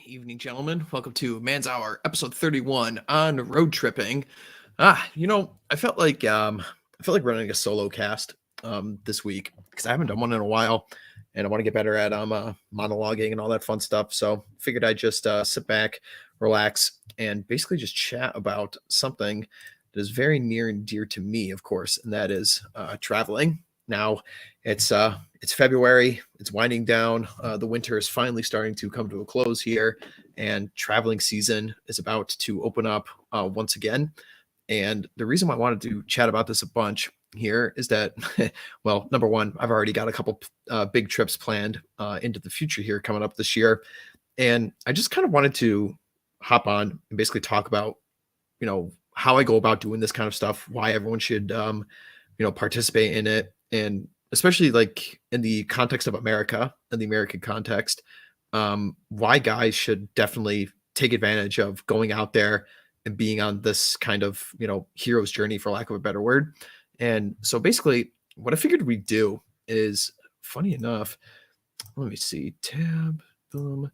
Evening, gentlemen. Welcome to Man's Hour, episode 31 on road tripping. I felt like running a solo cast this week because I haven't done one in a while, and I want to get better at monologuing and all that fun stuff. So figured I'd just sit back, relax, and basically just chat about something that is very near and dear to me, of course, and that is traveling. Now, it's February. It's winding down. The winter is finally starting to come to a close here, and traveling season is about to open up once again. And the reason why I wanted to chat about this a bunch here is that, well, number one, I've already got a couple big trips planned into the future here coming up this year, and I just kind of wanted to hop on and basically talk about, how I go about doing this kind of stuff, why everyone should, participate in it, and especially like in the context of America and the American context, why guys should definitely take advantage of going out there and being on this kind of hero's journey, for lack of a better word. And so basically, what I figured we'd do is, funny enough, let me see, tab, boom.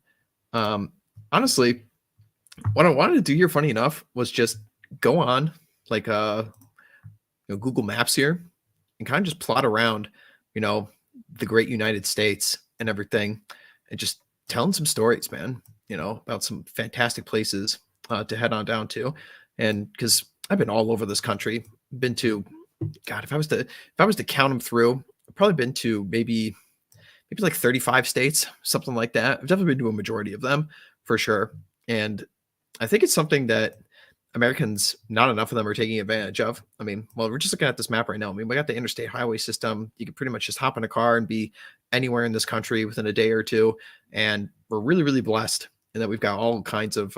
Um, Honestly, what I wanted to do here, funny enough, was just go on like Google Maps here and kind of just plot around, you know, the great United States and everything, and just telling some stories, man, about some fantastic places to head on down to. And because I've been all over this country, been to, God, if I was to count them through, I've probably been to maybe like 35 states, something like that. I've definitely been to a majority of them for sure. And I think it's something that Americans, not enough of them are taking advantage of. I mean, well, we're just looking at this map right now. I mean, we got the interstate highway system. You can pretty much just hop in a car and be anywhere in this country within a day or two. And we're really, really blessed in that we've got all kinds of,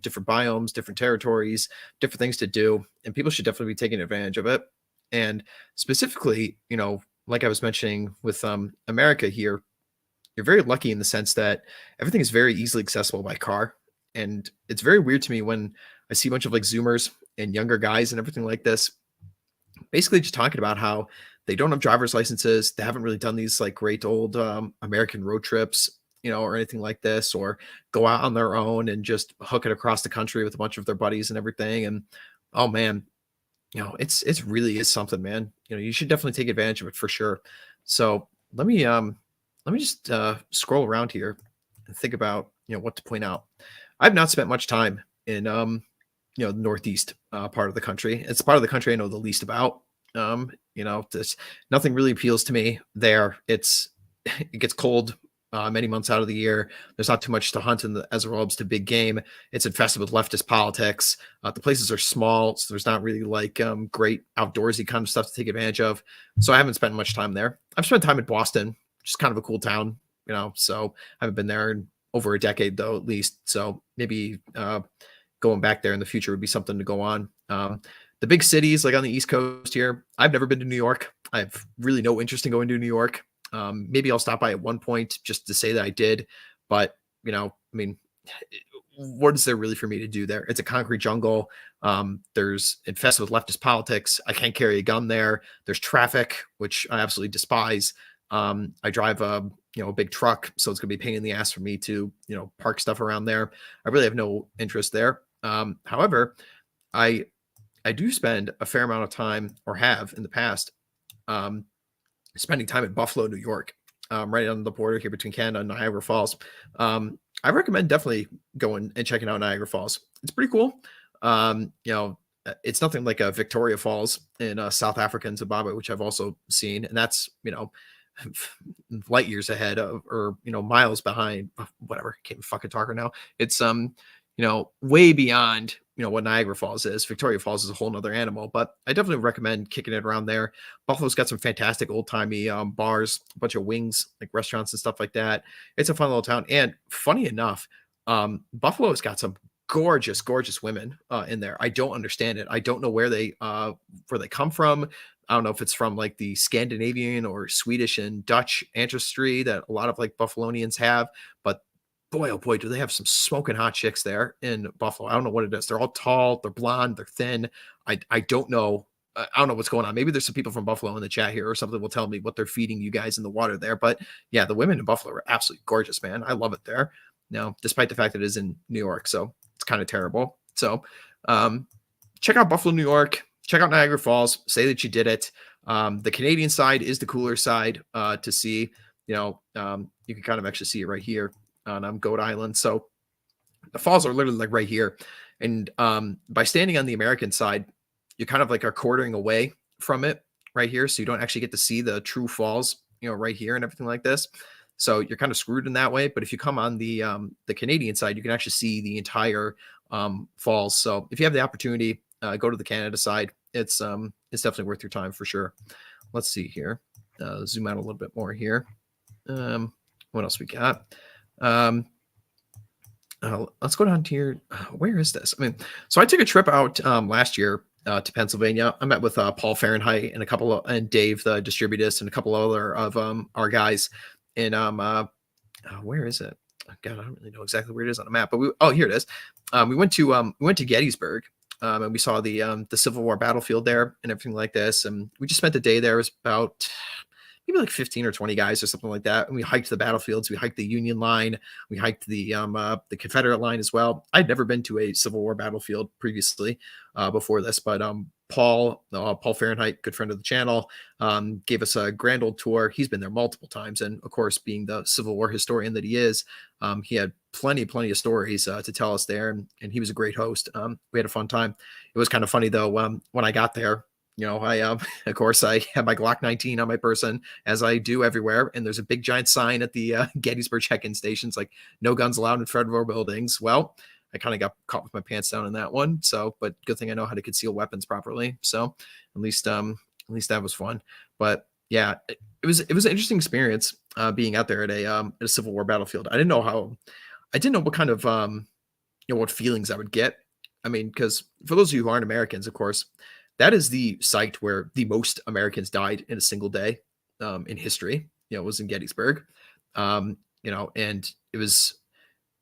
different biomes, different territories, different things to do. And people should definitely be taking advantage of it. And specifically, like I was mentioning with America here, you're very lucky in the sense that everything is very easily accessible by car. And it's very weird to me when I see a bunch of like Zoomers and younger guys and everything like this, basically just talking about how they don't have driver's licenses. They haven't really done these like great old American road trips, or anything like this, or go out on their own and just hook it across the country with a bunch of their buddies and everything. And oh man, it's really is something, man. You should definitely take advantage of it for sure. So let me just scroll around here and think about what to point out. I've not spent much time in the northeast part of the country. It's the part of the country I know the least about. This nothing really appeals to me there. It gets cold many months out of the year. There's not too much to hunt in as it relates to big game. It's infested with leftist politics. The places are small, so there's not really like great outdoorsy kind of stuff to take advantage of. So I haven't spent much time there. I've spent time in Boston, which is kind of a cool town, So I haven't been there in over a decade though, at least. So maybe going back there in the future would be something to go on. The big cities like on the East Coast here, I've never been to New York. I have really no interest in going to New York. Maybe I'll stop by at one point just to say that I did, but I mean, what is there really for me to do there? It's a concrete jungle. There's infested with leftist politics. I can't carry a gun there. There's traffic, which I absolutely despise. I drive a big truck, so it's gonna be a pain in the ass for me to park stuff around there. I really have no interest there. However, I do spend a fair amount of time, or have in the past, spending time in Buffalo, New York, right on the border here between Canada and Niagara Falls. I recommend definitely going and checking out Niagara Falls. It's pretty cool. It's nothing like a Victoria Falls in South Africa and Zimbabwe, which I've also seen, and that's light years ahead of, or miles behind, whatever. Can't fucking talk right now. It's way beyond what Niagara Falls is. Victoria Falls is a whole nother animal, but I definitely recommend kicking it around there. Buffalo's got some fantastic old timey bars, a bunch of wings, like restaurants and stuff like that. It's a fun little town. And funny enough, Buffalo's got some gorgeous, gorgeous women in there. I don't understand it. I don't know where they come from. I don't know if it's from like the Scandinavian or Swedish and Dutch ancestry that a lot of like Buffalonians have, but boy, oh boy, do they have some smoking hot chicks there in Buffalo. I don't know what it is. They're all tall, they're blonde, they're thin. I don't know. I don't know what's going on. Maybe there's some people from Buffalo in the chat here or something will tell me what they're feeding you guys in the water there. But yeah, the women in Buffalo are absolutely gorgeous, man. I love it there. despite the fact that it is in New York. So it's kind of terrible. So check out Buffalo, New York. Check out Niagara Falls. Say that you did it. The Canadian side is the cooler side to see. You can kind of actually see it right here on Goat Island. So the falls are literally like right here. And by standing on the American side, you kind of like are quartering away from it right here. So you don't actually get to see the true falls, right here and everything like this. So you're kind of screwed in that way. But if you come on the Canadian side, you can actually see the entire falls. So if you have the opportunity, go to the Canada side. It's definitely worth your time for sure. Let's see here. Zoom out a little bit more here. What else we got? Let's go down to here. Where is this? So I took a trip out last year to Pennsylvania. I met with Paul Fahrenheit and Dave, the distributist, and a couple other of our guys. And where is it? Oh, God, I don't really know exactly where it is on the map. But here it is. We went to Gettysburg. And we saw the Civil War battlefield there and everything like this. And we just spent the day there. It was about maybe like 15 or 20 guys or something like that. And we hiked the battlefields. We hiked the Union line. We hiked the Confederate line as well. I'd never been to a Civil War battlefield previously before this, but Paul Fahrenheit, good friend of the channel, gave us a grand old tour. He's been there multiple times. And of course, being the Civil War historian that he is, he had plenty of stories to tell us there. And he was a great host. We had a fun time. It was kind of funny though, when I got there, I of course I had my Glock 19 on my person, as I do everywhere. And there's a big giant sign at the Gettysburg check-in stations, like no guns allowed in federal buildings. Well, I kind of got caught with my pants down in that one. So, but good thing I know how to conceal weapons properly. So at least that was fun. But yeah, it was an interesting experience being out there at a Civil War battlefield. I didn't know what kind of what feelings I would get. Because for those of you who aren't Americans, of course, that is the site where the most Americans died in a single day in history. It was in Gettysburg. And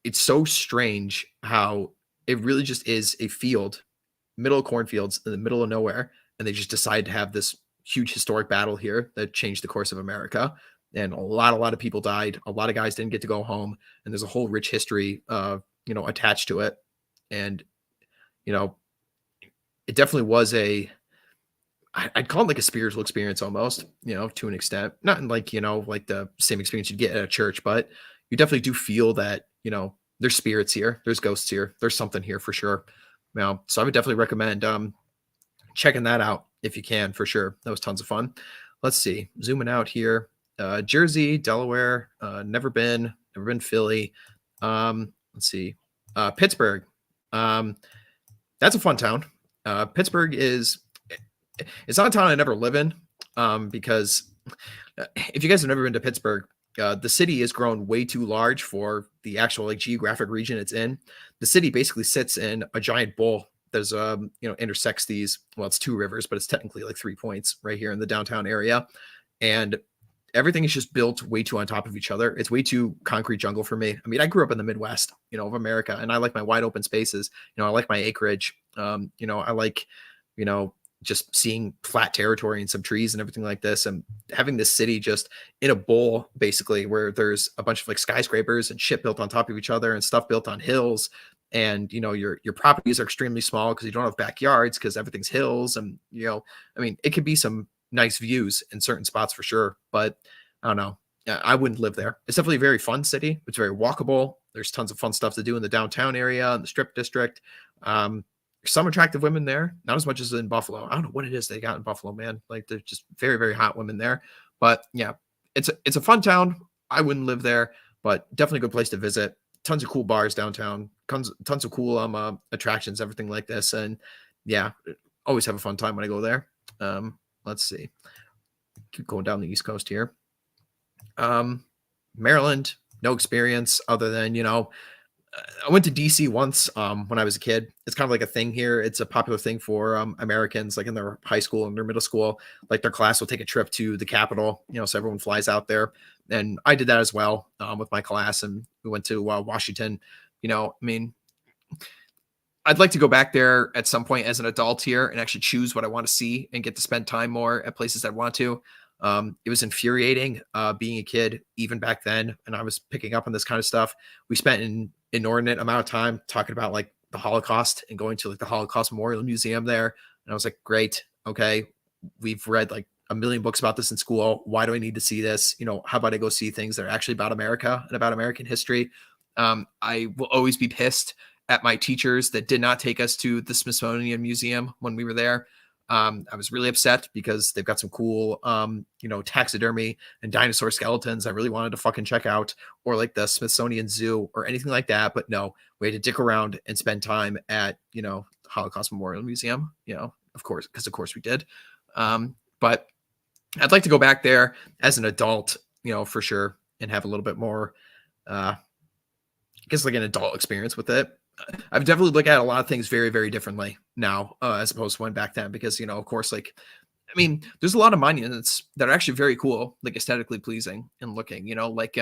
it's so strange how it really just is a field, middle of cornfields in the middle of nowhere. And they just decided to have this huge historic battle here that changed the course of America. And a lot of people died. A lot of guys didn't get to go home. And there's a whole rich history, attached to it. And, it definitely was I'd call it like a spiritual experience almost, to an extent, not in like the same experience you'd get at a church, but you definitely do feel that, there's spirits here, there's ghosts here, there's something here for sure. So I would definitely recommend checking that out if you can, for sure. That was tons of fun. Let's see, zooming out here, Jersey, Delaware, never been Philly. Let's see, Pittsburgh. That's a fun town. Pittsburgh it's not a town I never live in, because if you guys have never been to Pittsburgh, the city has grown way too large for the actual geographic region it's in. The city basically sits in a giant bowl. There's intersects these. Well, it's two rivers, but it's technically like 3 points right here in the downtown area, and everything is just built way too on top of each other. It's way too concrete jungle for me. I grew up in the Midwest, of America, and I like my wide open spaces. I like my acreage. I like, just seeing flat territory and some trees and everything like this, and having this city just in a bowl, basically, where there's a bunch of like skyscrapers and shit built on top of each other and stuff built on hills. And, your properties are extremely small because you don't have backyards because everything's hills. And, it could be some nice views in certain spots for sure, but I don't know. I wouldn't live there. It's definitely a very fun city. It's very walkable. There's tons of fun stuff to do in the downtown area and the Strip District. Some attractive women there, not as much as in Buffalo. I don't know what it is they got in Buffalo, man. Like, they're just very, very hot women there. But yeah, it's a fun town. I wouldn't live there, but definitely a good place to visit. Tons of cool bars downtown, tons of cool attractions, everything like this. And yeah, always have a fun time when I go there. Let's see. Keep going down the East Coast here. Maryland, no experience other than, I went to DC once when I was a kid. It's kind of like a thing here. It's a popular thing for Americans, like in their high school and their middle school. Like their class will take a trip to the Capitol, so everyone flies out there. And I did that as well with my class. And we went to Washington. I'd like to go back there at some point as an adult here and actually choose what I want to see and get to spend time more at places I want to. It was infuriating being a kid, even back then. And I was picking up on this kind of stuff. We spent an inordinate amount of time talking about like the Holocaust and going to like the Holocaust Memorial Museum there. And I was like, great. Okay. We've read like a million books about this in school. Why do I need to see this? How about I go see things that are actually about America and about American history? I will always be pissed at my teachers that did not take us to the Smithsonian Museum when we were there. I was really upset because they've got some cool, taxidermy and dinosaur skeletons I really wanted to fucking check out, or like the Smithsonian Zoo or anything like that. But no, we had to dick around and spend time at, Holocaust Memorial Museum, of course, because of course we did. But I'd like to go back there as an adult, for sure, and have a little bit more, I guess like an adult experience with it. I've definitely looked at a lot of things very, very differently now, as opposed to when back then, because, of course, like, I mean, there's a lot of monuments that are actually very cool, like aesthetically pleasing and looking, like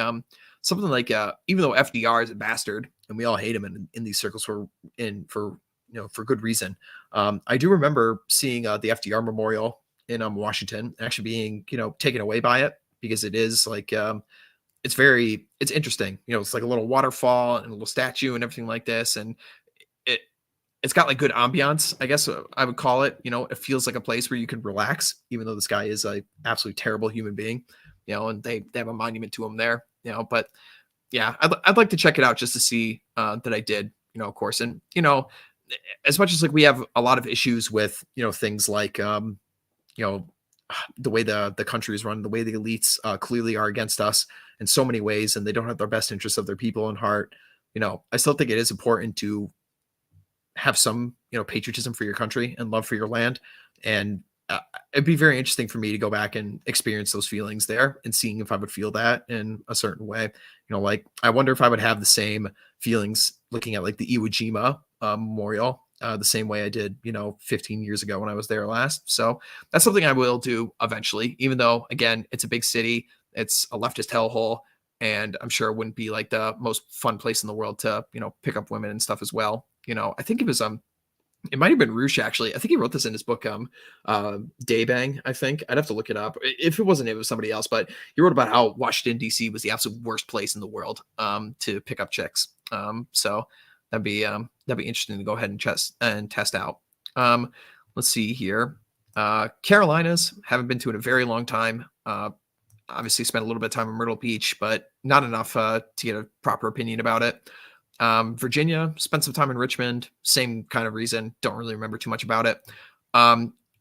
something like, even though FDR is a bastard and we all hate him in these circles for good reason. I do remember seeing the FDR Memorial in Washington actually being, taken away by it, because it is like, it's interesting. It's like a little waterfall and a little statue and everything like this. And it's got like good ambiance, I guess I would call it. It feels like a place where you can relax, even though this guy is a absolutely terrible human being, and they have a monument to him there, but yeah, I'd like to check it out just to see that I did, of course. And, as much as like we have a lot of issues with, things like, the way the country is run, the way the elites clearly are against us in so many ways, and they don't have their best interests of their people in heart. I still think it is important to have some, patriotism for your country and love for your land. And it'd be very interesting for me to go back and experience those feelings there and seeing if I would feel that in a certain way. Like I wonder if I would have the same feelings looking at like the Iwo Jima memorial, the same way I did, 15 years ago when I was there last. So that's something I will do eventually, even though, again, it's a big city, it's a leftist hellhole, and I'm sure it wouldn't be like the most fun place in the world to, pick up women and stuff as well. I think it was, it might have been Roosh, actually. I think he wrote this in his book, Daybang, I think. I'd have to look it up. If it wasn't, it was somebody else, but he wrote about how Washington, D.C. was the absolute worst place in the world to pick up chicks. So that'd be interesting to go ahead and test out. Let's see here. Carolinas, haven't been to in a very long time. Obviously spent a little bit of time in Myrtle Beach, but not enough to get a proper opinion about it. Virginia, spent some time in Richmond, same kind of reason. Don't really remember too much about it.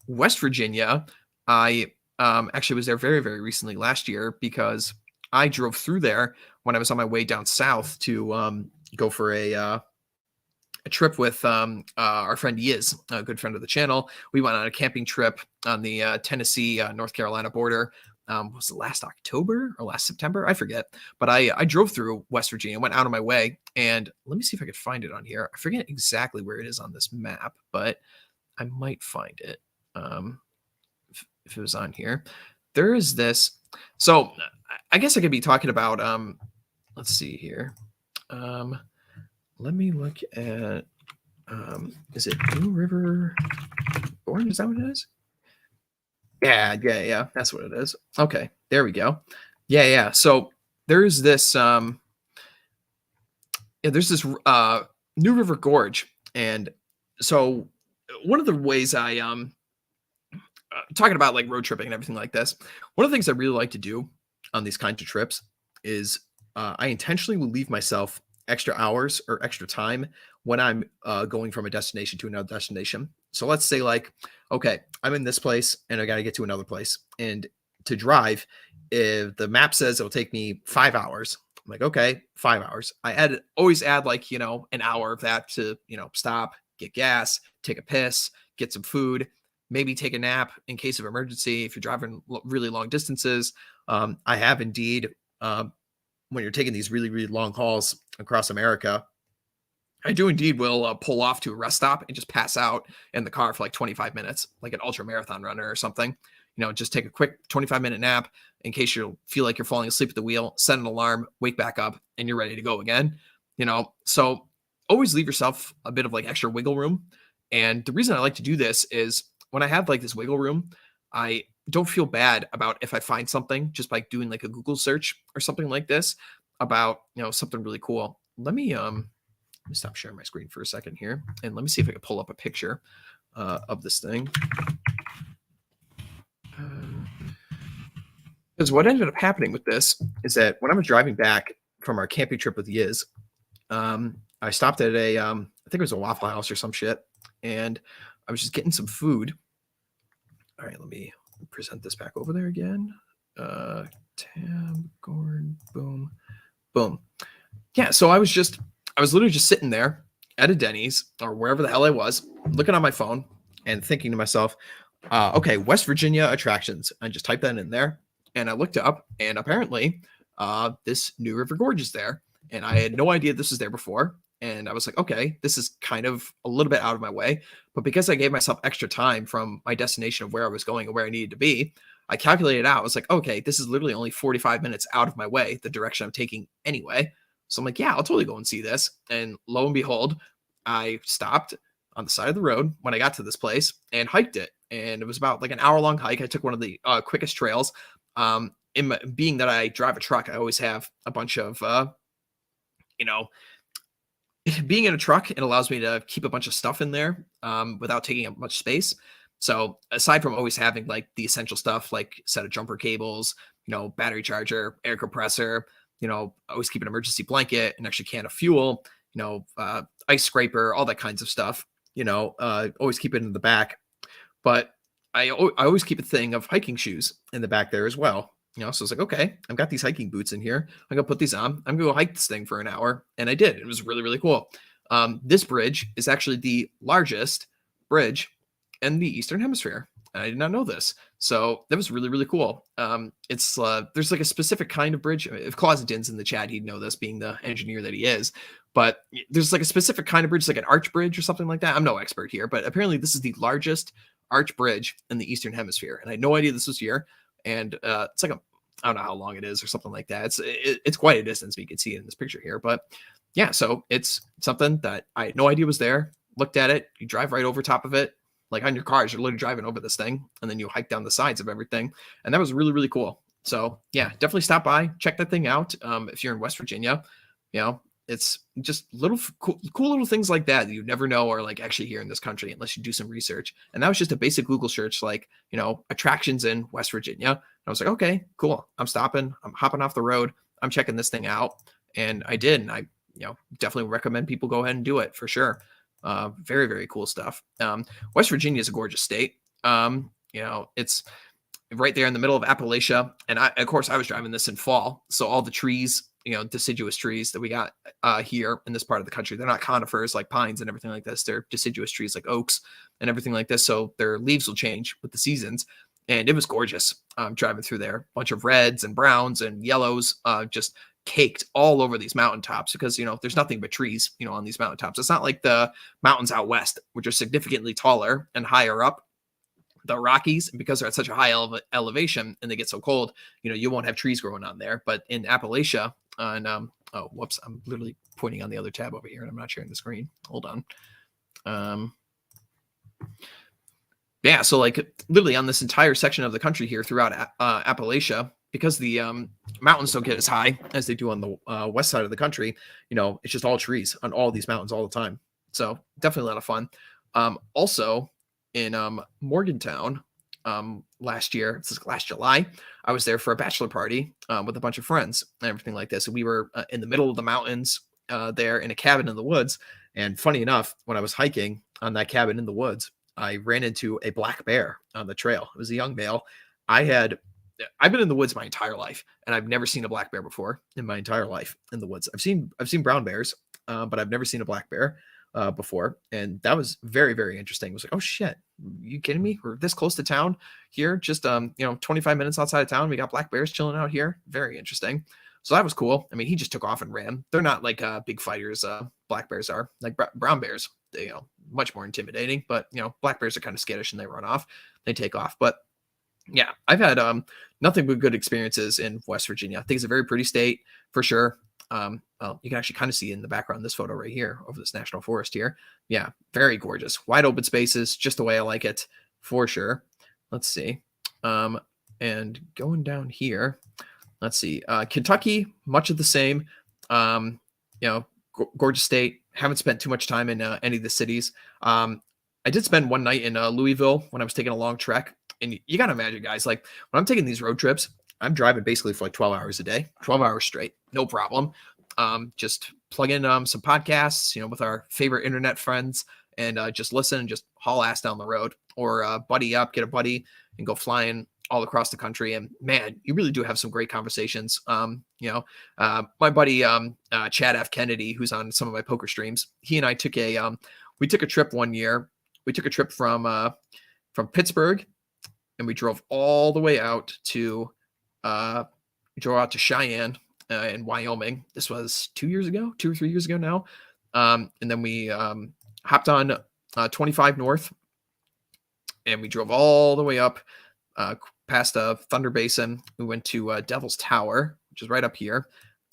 West Virginia, I actually was there very, very recently last year because I drove through there when I was on my way down south to go for a trip with our friend Yiz, a good friend of the channel. We went on a camping trip on the Tennessee, North Carolina border. Was it last October or last September? I forget. But I drove through West Virginia, went out of my way, and let me see if I could find it on here. I forget exactly where it is on this map, but I might find it if it was on here. There is this. So I guess I could be talking about, let's see here. Let me look at, is it Blue River Gorge? Is that what it is? Yeah. That's what it is. Okay, there we go. Yeah. So there's this, New River Gorge. And so one of the ways I, talking about like road tripping and everything like this, one of the things I really like to do on these kinds of trips is I intentionally will leave myself extra hours or extra time when I'm going from a destination to another destination. So let's say like, okay, I'm in this place and I got to get to another place. And to drive, if the map says it'll take me 5 hours, I'm like, okay, 5 hours. I always add like, an hour of that to, stop, get gas, take a piss, get some food, maybe take a nap in case of emergency. If you're driving really long distances, I have indeed, when you're taking these really, really long hauls across America, I do indeed will pull off to a rest stop and just pass out in the car for like 25 minutes, like an ultra marathon runner or something. Just take a quick 25-minute nap in case you feel like you're falling asleep at the wheel, set an alarm, wake back up, and you're ready to go again. So always leave yourself a bit of like extra wiggle room. And the reason I like to do this is when I have like this wiggle room, I don't feel bad about if I find something just by doing like a Google search or something like this about, something really cool. Let me stop sharing my screen for a second here, and let me see if I can pull up a picture of this thing. Because what ended up happening with this is that when I was driving back from our camping trip with Yiz, I stopped at I think it was a Waffle House or some shit, and I was just getting some food. All right, let me present this back over there again. Tab, Gordon, boom, boom. Yeah, so I was literally just sitting there at a Denny's or wherever the hell I was, looking on my phone and thinking to myself, okay, West Virginia attractions. I just typed that in there, and I looked up, and apparently this New River Gorge is there, and I had no idea this was there before. And I was like, okay, this is kind of a little bit out of my way. But because I gave myself extra time from my destination of where I was going and where I needed to be, I calculated out. I was like, okay, this is literally only 45 minutes out of my way, the direction I'm taking anyway. So I'm like, yeah, I'll totally go and see this. And lo and behold, I stopped on the side of the road when I got to this place and hiked it. And it was about like an hour-long hike. I took one of the quickest trails. Being that I drive a truck, I always have a bunch of, being in a truck, it allows me to keep a bunch of stuff in there without taking up much space. So aside from always having like the essential stuff, like set of jumper cables, battery charger, air compressor, always keep an emergency blanket, an extra can of fuel, ice scraper, all that kinds of stuff, always keep it in the back. But I always keep a thing of hiking shoes in the back there as well. So I was like, okay, I've got these hiking boots in here. I'm going to put these on. I'm going to go hike this thing for an hour. And I did. It was really, really cool. This bridge is actually the largest bridge in the Eastern Hemisphere. I did not know this. So that was really, really cool. There's like a specific kind of bridge. If Clausenton's in the chat, he'd know this, being the engineer that he is. But there's like a specific kind of bridge, like an arch bridge or something like that. I'm no expert here, but apparently this is the largest arch bridge in the Eastern Hemisphere. And I had no idea this was here. And it's like I don't know how long it is or something like that. It's quite a distance. But you can see it in this picture here. But yeah, so it's something that I had no idea was there. Looked at it. You drive right over top of it. Like on your cars, you're literally driving over this thing, and then you hike down the sides of everything. And that was really, really cool. So yeah, definitely stop by, check that thing out. If you're in West Virginia, it's just little cool little things like that you never know are like actually here in this country unless you do some research. And that was just a basic Google search, like, attractions in West Virginia. And I was like, okay, cool. I'm stopping. I'm hopping off the road. I'm checking this thing out. And I did. And I, definitely recommend people go ahead and do it for sure. Very, very cool stuff. West Virginia is a gorgeous state. It's right there in the middle of Appalachia. And of course, I was driving this in fall. So all the trees, deciduous trees that we got here in this part of the country, they're not conifers like pines and everything like this. They're deciduous trees like oaks and everything like this. So their leaves will change with the seasons. And it was gorgeous driving through there. A bunch of reds and browns and yellows just caked all over these mountaintops because, there's nothing but trees, on these mountaintops. It's not like the mountains out west, which are significantly taller and higher up. The Rockies, because they're at such a high elevation and they get so cold, you won't have trees growing on there. But in Appalachia, and oh, whoops, I'm literally pointing on the other tab over here and I'm not sharing the screen. Hold on. Yeah, so like literally on this entire section of the country here throughout Appalachia, because the mountains don't get as high as they do on the west side of the country, it's just all trees on all these mountains all the time. So definitely a lot of fun. Also in Morgantown last year, it's like last July, I was there for a bachelor party with a bunch of friends and everything like this. And we were in the middle of the mountains there in a cabin in the woods. And funny enough, when I was hiking on that cabin in the woods, I ran into a black bear on the trail. It was a young male. I've been in the woods my entire life, and I've never seen a black bear before in my entire life in the woods. I've seen brown bears, but I've never seen a black bear before, and that was very, very interesting. It was like, oh shit, you kidding me? We're this close to town here, just 25 minutes outside of town. We got black bears chilling out here. Very interesting. So that was cool. I mean, he just took off and ran. They're not like big fighters. Black bears are like brown bears. They, much more intimidating. But black bears are kind of skittish and they run off. They take off. But yeah, I've had nothing but good experiences in West Virginia. I think it's a very pretty state for sure. Well, you can actually kind of see in the background this photo right here over this national forest here. Yeah, very gorgeous. Wide open spaces, just the way I like it for sure. Let's see. And going down here, let's see, Kentucky, much of the same. Gorgeous state. Haven't spent too much time in any of the cities. I did spend one night in Louisville when I was taking a long trek. And you got to imagine, guys, like when I'm taking these road trips, I'm driving basically for like 12 hours a day, 12 hours straight, no problem. Just plug in some podcasts, with our favorite internet friends and just listen and just haul ass down the road, or buddy up, get a buddy and go flying all across the country. And man, you really do have some great conversations. My buddy Chad F. Kennedy, who's on some of my poker streams, he and I took we took a trip one year. We took a trip from Pittsburgh, and we drove all the way out to Cheyenne in Wyoming. This was 2 or 3 years ago now. And then we hopped on 25 North, and we drove all the way up past Thunder Basin. We went to Devil's Tower, which is right up here.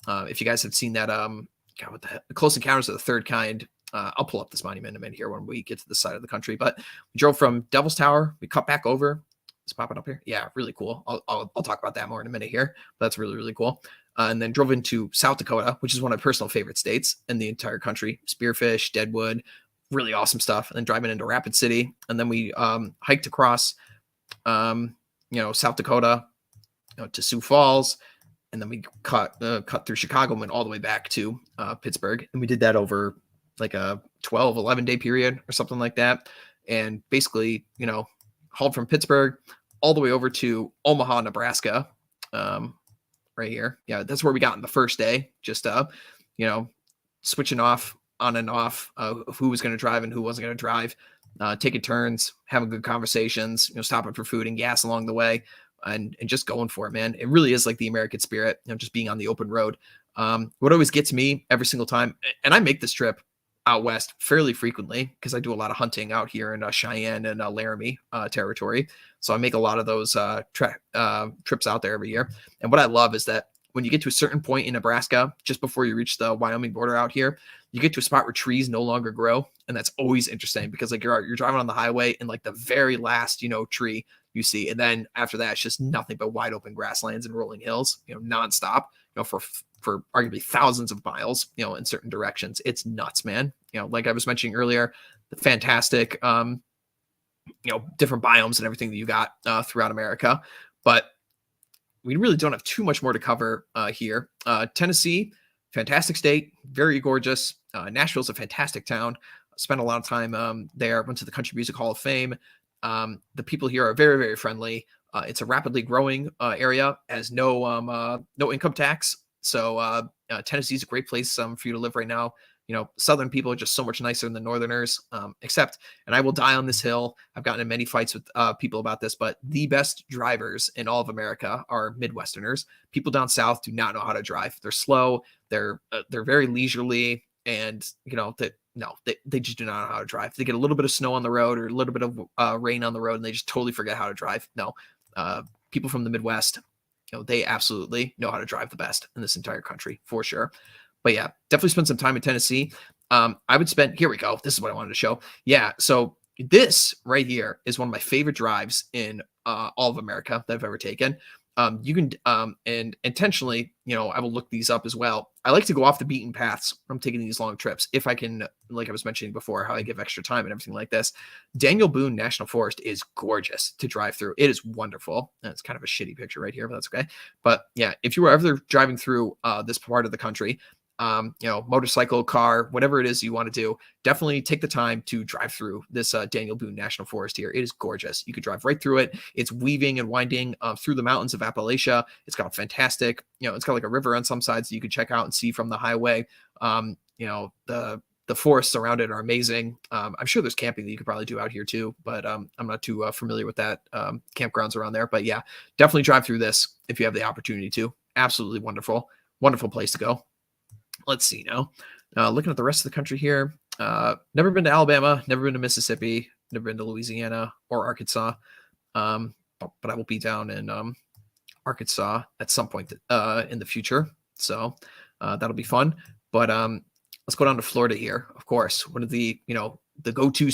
If you guys have seen that, what the heck? Close Encounters of the Third Kind. I'll pull up this monument in a minute here when we get to this side of the country. But we drove from Devil's Tower. We cut back over. It's popping up here. Yeah, really cool. I'll talk about that more in a minute here. But that's really, really cool. And then drove into South Dakota, which is one of my personal favorite states in the entire country. Spearfish, Deadwood, really awesome stuff. And then driving into Rapid City. And then we hiked across, South Dakota, to Sioux Falls. And then we cut through Chicago and went all the way back to Pittsburgh. And we did that over like a 12, 11-day period or something like that. And basically, hauled from Pittsburgh all the way over to Omaha, Nebraska, right here. Yeah, that's where we got on the first day. Just, switching off on and off who was going to drive and who wasn't going to drive, taking turns, having good conversations, stopping for food and gas along the way, and just going for it, man. It really is like the American spirit, just being on the open road. What always gets me every single time, and I make this trip out west fairly frequently because I do a lot of hunting out here in Cheyenne and Laramie territory. So I make a lot of those trips out there every year. And what I love is that when you get to a certain point in Nebraska, just before you reach the Wyoming border out here, you get to a spot where trees no longer grow. And that's always interesting because like you're driving on the highway and like the very last, tree you see. And then after that, it's just nothing but wide open grasslands and rolling hills, nonstop, for arguably thousands of miles, in certain directions. It's nuts, man. Like I was mentioning earlier, the fantastic, different biomes and everything that you got throughout America. But we really don't have too much more to cover here. Tennessee, fantastic state, very gorgeous. Nashville's a fantastic town. Spent a lot of time there. Went to the Country Music Hall of Fame. The people here are very, very friendly. It's a rapidly growing area, has no income tax. So Tennessee is a great place for you to live right now. Southern people are just so much nicer than Northerners, except, and I will die on this hill, I've gotten in many fights with people about this, but the best drivers in all of America are Midwesterners. People down south do not know how to drive. They're slow. They're very leisurely, and they just do not know how to drive. They get a little bit of snow on the road or a little bit of rain on the road, and they just totally forget how to drive. No, people from the Midwest, they absolutely know how to drive the best in this entire country for sure. But yeah, definitely spend some time in Tennessee. Here we go. This is what I wanted to show. Yeah. So this right here is one of my favorite drives in all of America that I've ever taken. You can, and intentionally, I will look these up as well. I like to go off the beaten paths when I'm taking these long trips. If I can, like I was mentioning before, how I give extra time and everything like this. Daniel Boone National Forest is gorgeous to drive through. It is wonderful. And it's kind of a shitty picture right here, but that's okay. But yeah, if you were ever driving through this part of the country, motorcycle, car, whatever it is you want to do, definitely take the time to drive through this Daniel Boone National Forest here. It is gorgeous. You could drive right through it. It's weaving and winding through the mountains of Appalachia. It's got fantastic, it's got like a river on some sides that you could check out and see from the highway. The forests around it are amazing. I'm sure there's camping that you could probably do out here too, but I'm not too familiar with that campgrounds around there. But yeah, definitely drive through this if you have the opportunity to. Absolutely wonderful, wonderful place to go. Let's see now. Looking at the rest of the country here. Never been to Alabama, never been to Mississippi, never been to Louisiana or Arkansas. But I will be down in Arkansas at some point in the future. So that'll be fun. But let's go down to Florida here. Of course, one of the the go-to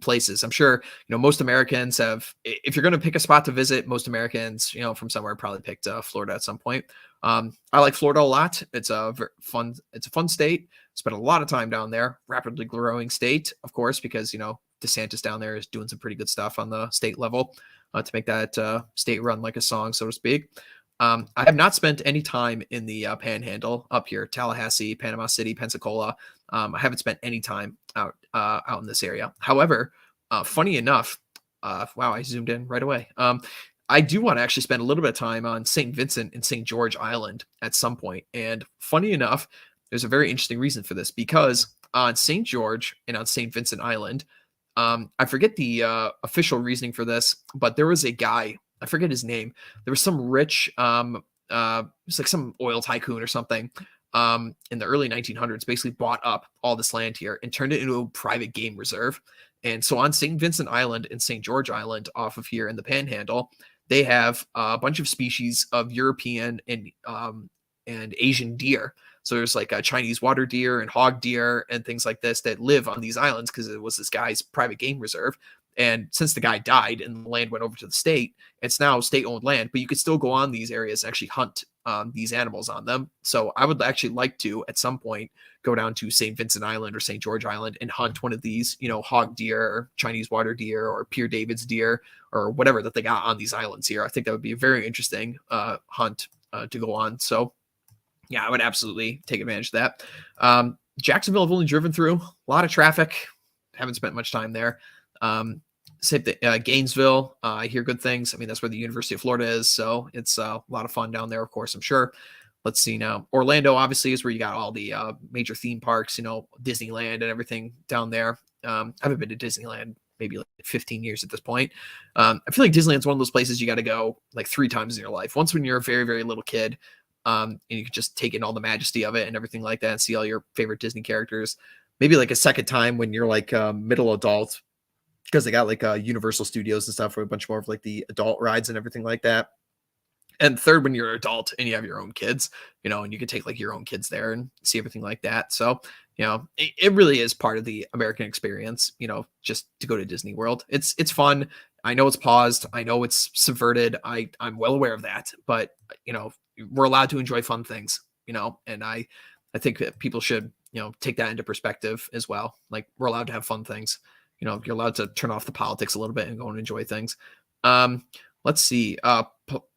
places. I'm sure, most Americans have, if you're going to pick a spot to visit, most Americans, from somewhere probably picked Florida at some point. I like Florida a lot. It's a fun state. Spent a lot of time down there. Rapidly growing state, of course, because, DeSantis down there is doing some pretty good stuff on the state level to make that state run like a song, so to speak. I have not spent any time in the Panhandle up here, Tallahassee, Panama City, Pensacola. I haven't spent any time out in this area. However, funny enough, wow, I zoomed in right away. I do want to actually spend a little bit of time on St. Vincent and St. George Island at some point. And funny enough, there's a very interesting reason for this, because on St. George and on St. Vincent Island, I forget the official reasoning for this, but there was a guy, I forget his name. There was some rich, it's like some oil tycoon or something, in the early 1900s, basically bought up all this land here and turned it into a private game reserve. And so on St. Vincent Island and St. George Island off of here in the Panhandle, they have a bunch of species of European and Asian deer. So there's like a Chinese water deer and hog deer and things like this that live on these islands because it was this guy's private game reserve. And since the guy died and the land went over to the state, it's now state-owned land, but you could still go on these areas and actually hunt these animals on them. So I would actually like to, at some point, go down to St. Vincent Island or St. George Island and hunt one of these, hog deer or Chinese water deer or Pierre David's deer or whatever that they got on these islands here. I think that would be a very interesting hunt to go on. So yeah, I would absolutely take advantage of that. Jacksonville, I've only driven through, a lot of traffic. Haven't spent much time there. Same thing, Gainesville, I hear good things. I mean, that's where the University of Florida is, so it's a lot of fun down there, of course, I'm sure. Let's see now. Orlando, obviously, is where you got all the major theme parks, Disneyland and everything down there. I haven't been to Disneyland maybe like 15 years at this point. I feel like Disneyland's one of those places you got to go like 3 times in your life. Once when you're a very, very little kid, and you can just take in all the majesty of it and everything like that and see all your favorite Disney characters. Maybe like a second time when you're like middle adult, because they got like Universal Studios and stuff for a bunch more of like the adult rides and everything like that. And third, when you're an adult and you have your own kids, and you can take like your own kids there and see everything like that. So, it really is part of the American experience, just to go to Disney World. It's fun. I know it's paused. I know it's subverted. I'm well aware of that, but we're allowed to enjoy fun things, and I think that people should, take that into perspective as well. Like, we're allowed to have fun things. You're allowed to turn off the politics a little bit and go and enjoy things. Let's see.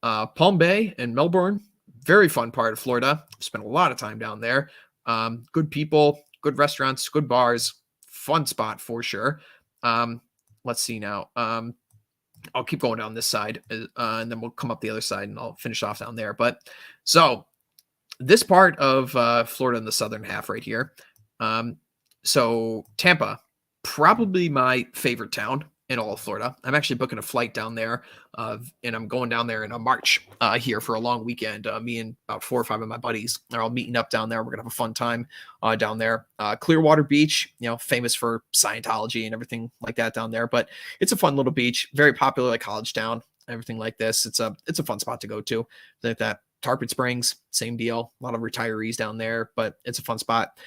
Palm Bay and Melbourne, very fun part of Florida. Spent a lot of time down there. Good people, good restaurants, good bars, fun spot for sure. Let's see now. I'll keep going down this side and then we'll come up the other side and I'll finish off down there. But so this part of Florida in the southern half right here. So Tampa, probably my favorite town in all of Florida. I'm actually booking a flight down there, and I'm going down there in March here for a long weekend. Me and about 4 or 5 of my buddies are all meeting up down there. We're gonna have a fun time down there. Clearwater Beach, famous for Scientology and everything like that down there. But it's a fun little beach, very popular, like college town, everything like this. It's a fun spot to go to. Like that. Tarpon Springs, same deal. A lot of retirees down there, but it's a fun spot.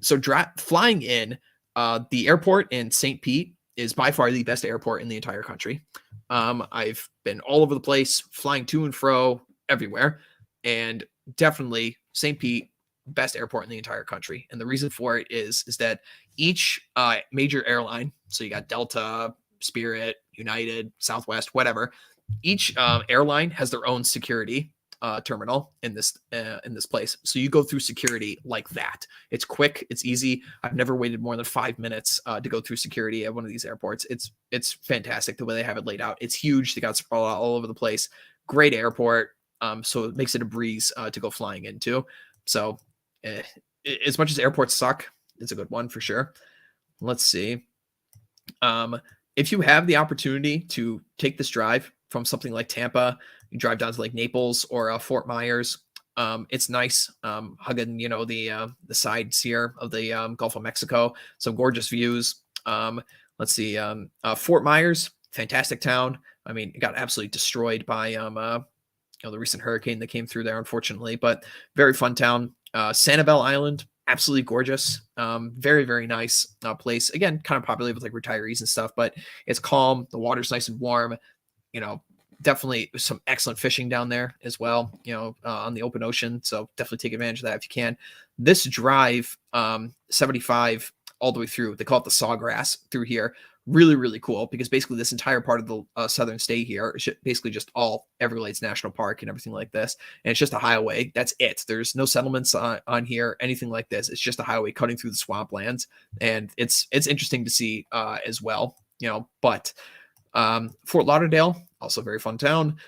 So flying in. The airport in St. Pete is by far the best airport in the entire country. I've been all over the place, flying to and fro everywhere, and definitely St. Pete, best airport in the entire country. And the reason for it is that each major airline, so you got Delta, Spirit, United, Southwest, whatever, each airline has their own security terminal in this place. So you go through security like that. It's quick, it's easy. I've never waited more than 5 minutes to go through security at one of these airports. It's fantastic the way they have it laid out. It's huge. They got sprawled out all over the place. Great airport. So it makes it a breeze to go flying into. So as much as airports suck, it's a good one for sure. Let's see. If you have the opportunity to take this drive from something like Tampa, you drive down to like Naples or Fort Myers. It's nice, hugging the sides here of the Gulf of Mexico. Some gorgeous views. Let's see, Fort Myers, fantastic town. I mean, it got absolutely destroyed by the recent hurricane that came through there, unfortunately, but very fun town. Sanibel Island, absolutely gorgeous. Very, very nice place. Again, kind of popular with like retirees and stuff, but it's calm. The water's nice and warm. You know, definitely some excellent fishing down there as well, on the open ocean. So definitely take advantage of that if you can. This drive, 75 all the way through, they call it the Sawgrass through here. Really, really cool because basically this entire part of the southern state here is basically just all Everglades National Park and everything like this. And it's just a highway. That's it. There's no settlements on here, anything like this. It's just a highway cutting through the swamplands. And it's interesting to see as well, but Fort Lauderdale, also a very fun town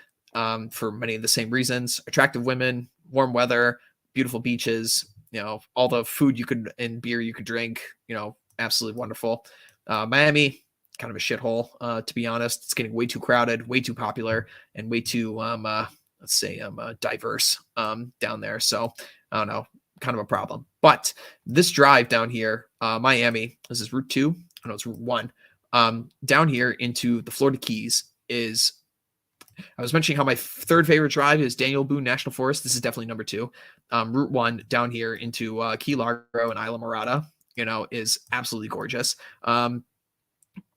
for many of the same reasons. Attractive women, warm weather, beautiful beaches, all the food and beer you could drink, absolutely wonderful. Miami, kind of a shithole, to be honest. It's getting way too crowded, way too popular, and way too, diverse down there. So I don't know, kind of a problem. But this drive down here, Miami, this is Route 2. I know it's Route 1. Down here into the Florida Keys I was mentioning how my third favorite drive is Daniel Boone National Forest. This is definitely number 2. Route 1 down here into Key Largo and Isla Morada, is absolutely gorgeous.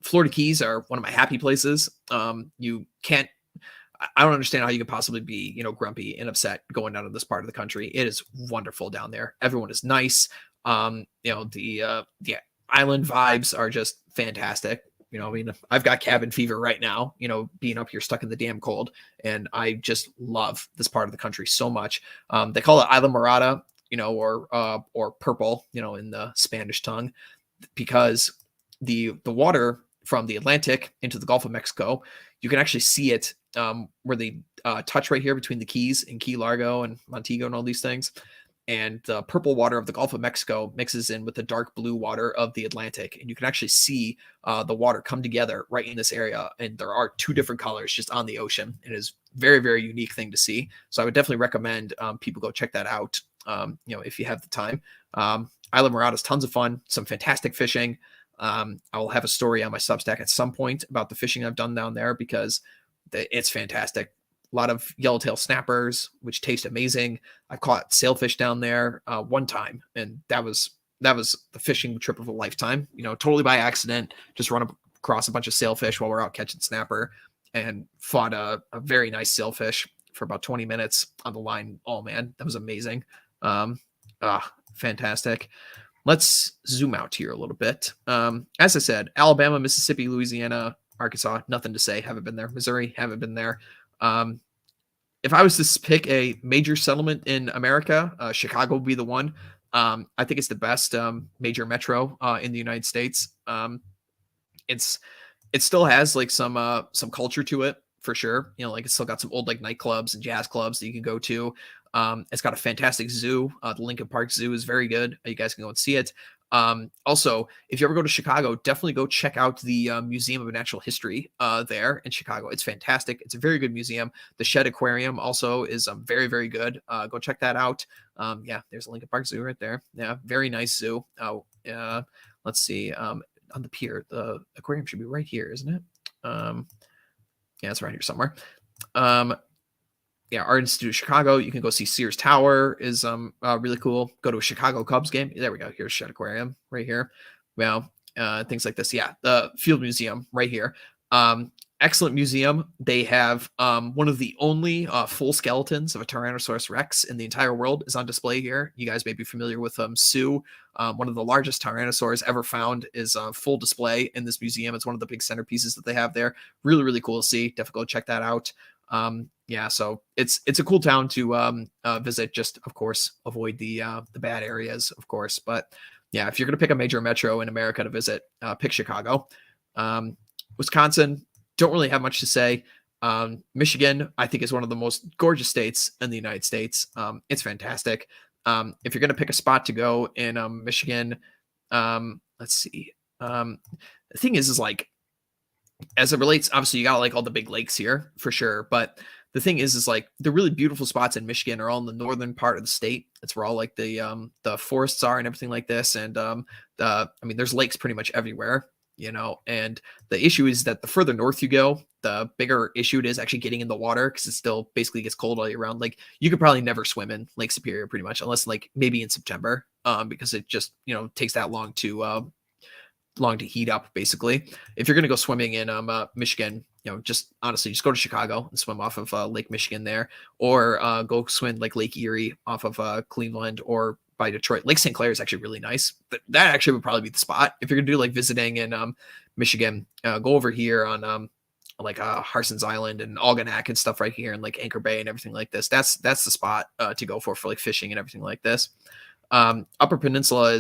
Florida Keys are one of my happy places. I don't understand how you could possibly be, grumpy and upset going down to this part of the country. It is wonderful down there. Everyone is nice. The island vibes are just fantastic. I've got cabin fever right now, being up here stuck in the damn cold, and I just love this part of the country so much. They call it Isla Morada, or purple, in the Spanish tongue, because the water from the Atlantic into the Gulf of Mexico, you can actually see it where they touch right here between the Keys and Key Largo and Montego and all these things. And the purple water of the Gulf of Mexico mixes in with the dark blue water of the Atlantic. And you can actually see the water come together right in this area. And there are 2 different colors just on the ocean. It is very, very unique thing to see. So I would definitely recommend people go check that out, if you have the time. Isla Morada is tons of fun, some fantastic fishing. I will have a story on my Substack at some point about the fishing I've done down there because it's fantastic. A lot of yellowtail snappers, which taste amazing. I caught sailfish down there one time, and that was the fishing trip of a lifetime. Totally by accident, just run across a bunch of sailfish while we're out catching snapper, and fought a very nice sailfish for about 20 minutes on the line. Oh man, that was amazing. Fantastic. Let's zoom out here a little bit. As I said, Alabama, Mississippi, Louisiana, Arkansas, nothing to say. Haven't been there. Missouri, haven't been there. If I was to pick a major settlement in America, Chicago would be the one. I think it's the best major metro in the United States. It still has like some culture to it for sure. Like it's still got some old like nightclubs and jazz clubs that you can go to. It's got a fantastic zoo. The Lincoln Park Zoo is very good. You guys can go and see it. Also, if you ever go to Chicago, definitely go check out the Museum of Natural History there in Chicago. It's fantastic. It's a very good museum. The Shed Aquarium also is very, very good. Go check that out. There's a Lincoln Park Zoo right there. Yeah, very nice zoo. Let's see. On the pier, the aquarium should be right here, isn't it? It's right here somewhere. Art Institute of Chicago. You can go see Sears Tower is really cool. Go to a Chicago Cubs game. There we go. Here's Shed Aquarium right here. Things like this. The Field Museum right here. Excellent museum. They have one of the only full skeletons of a Tyrannosaurus Rex in the entire world is on display here. You guys may be familiar with Sue. One of the largest Tyrannosaurs ever found is full display in this museum. It's one of the big centerpieces that they have there. Really, really cool to see. Definitely go check that out. So it's a cool town to visit. Just of course avoid the bad areas, of course. But if you're gonna pick a major metro in America to visit, pick Chicago. Wisconsin, don't really have much to say. Michigan, I think, is one of the most gorgeous states in the United States. It's fantastic. If you're gonna pick a spot to go in Michigan, let's see. The thing is like, as it relates, obviously you got like all the big lakes here for sure, but the thing is like the really beautiful spots in Michigan are all in the northern part of the state. It's where all like the forests are and everything like this. And there's lakes pretty much everywhere. and the issue is that the further north you go, the bigger issue it is actually getting in the water, because it still basically gets cold all year round. Like, you could probably never swim in Lake Superior pretty much, unless like maybe in September, because it just, takes that long to heat up. Basically, if you're going to go swimming in Michigan, just honestly just go to Chicago and swim off of Lake Michigan there, or go swim like Lake Erie off of Cleveland, or by Detroit. Lake St. Clair is actually really nice. That actually would probably be the spot if you're gonna do like visiting in Michigan. Go over here on like Harson's Island and Algonac and stuff right here, and like Anchor Bay and everything like this. That's the spot to go for like fishing and everything like this. Upper Peninsula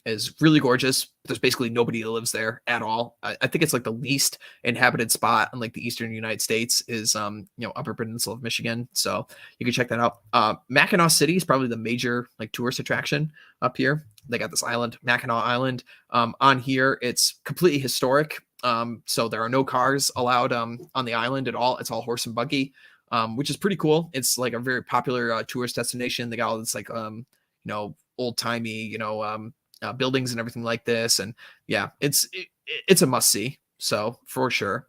is really gorgeous. There's basically nobody that lives there at all. I think it's like the least inhabited spot in like the eastern United States is Upper Peninsula of Michigan. So you can check that out. Mackinac City is probably the major like tourist attraction up here. They got this island, Mackinac Island. On here, it's completely historic. So there are no cars allowed on the island at all. It's all horse and buggy, which is pretty cool. It's like a very popular tourist destination. They got all this like old timey buildings and everything like this, and yeah, it's a must see. So for sure,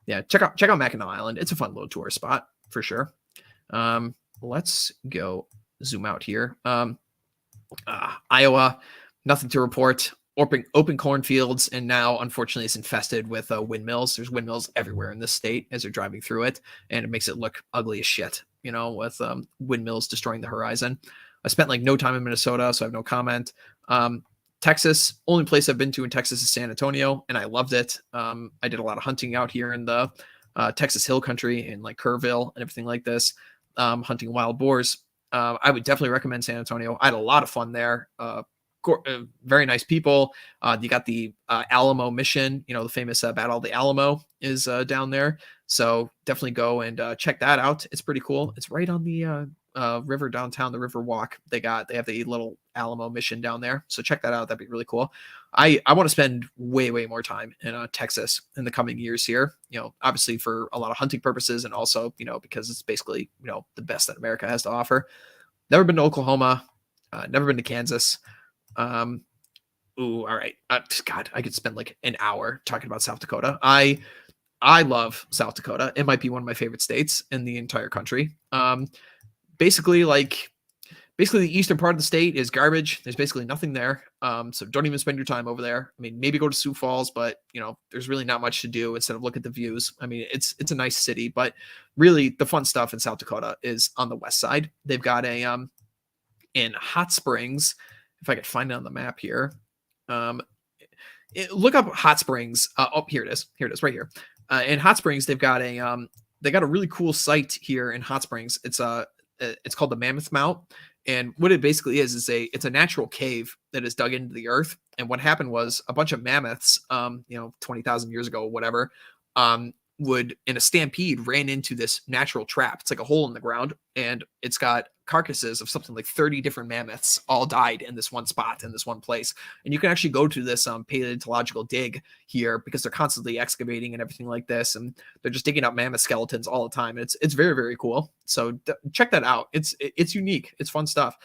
yeah, check out Mackinac Island. It's a fun little tourist spot for sure. Let's go zoom out here. Iowa, nothing to report. Open cornfields, and now unfortunately it's infested with windmills. There's windmills everywhere in this state as you're driving through it, and it makes it look ugly as shit, with windmills destroying the horizon. I spent like no time in Minnesota, so I have no comment. Texas, only place I've been to in Texas is San Antonio, and I loved it. I did a lot of hunting out here in the Texas Hill Country in like Kerrville and everything like this, hunting wild boars. I would definitely recommend San Antonio. I had a lot of fun there. Very nice people. You got the Alamo Mission, the famous Battle of the Alamo is down there. So definitely go and check that out. It's pretty cool. It's right on the river downtown, the River Walk. They have the little Alamo Mission down there. So check that out. That'd be really cool. I want to spend way more time in Texas in the coming years here, obviously for a lot of hunting purposes, and also, because it's basically, the best that America has to offer. Never been to Oklahoma, never been to Kansas. All right. God, I could spend like an hour talking about South Dakota. I love South Dakota. It might be one of my favorite states in the entire country. Basically the eastern part of the state is garbage. There's basically nothing there. So don't even spend your time over there. I mean, maybe go to Sioux Falls, but there's really not much to do instead of look at the views. I mean, it's a nice city, but really the fun stuff in South Dakota is on the west side. They've got in Hot Springs, if I could find it on the map here. Look up Hot Springs. Here it is. Here it is right here. In Hot Springs, they've got a really cool site here in Hot Springs. It's called the Mammoth Mount. And what it basically is it's a natural cave that is dug into the earth. And what happened was a bunch of mammoths, 20,000 years ago, whatever, would in a stampede ran into this natural trap. It's like a hole in the ground, and it's got carcasses of something like 30 different mammoths all died in this one spot, in this one place. And you can actually go to this paleontological dig here, because they're constantly excavating and everything like this, and they're just digging up mammoth skeletons all the time. It's very, very cool. So check that out. It's unique. It's fun stuff.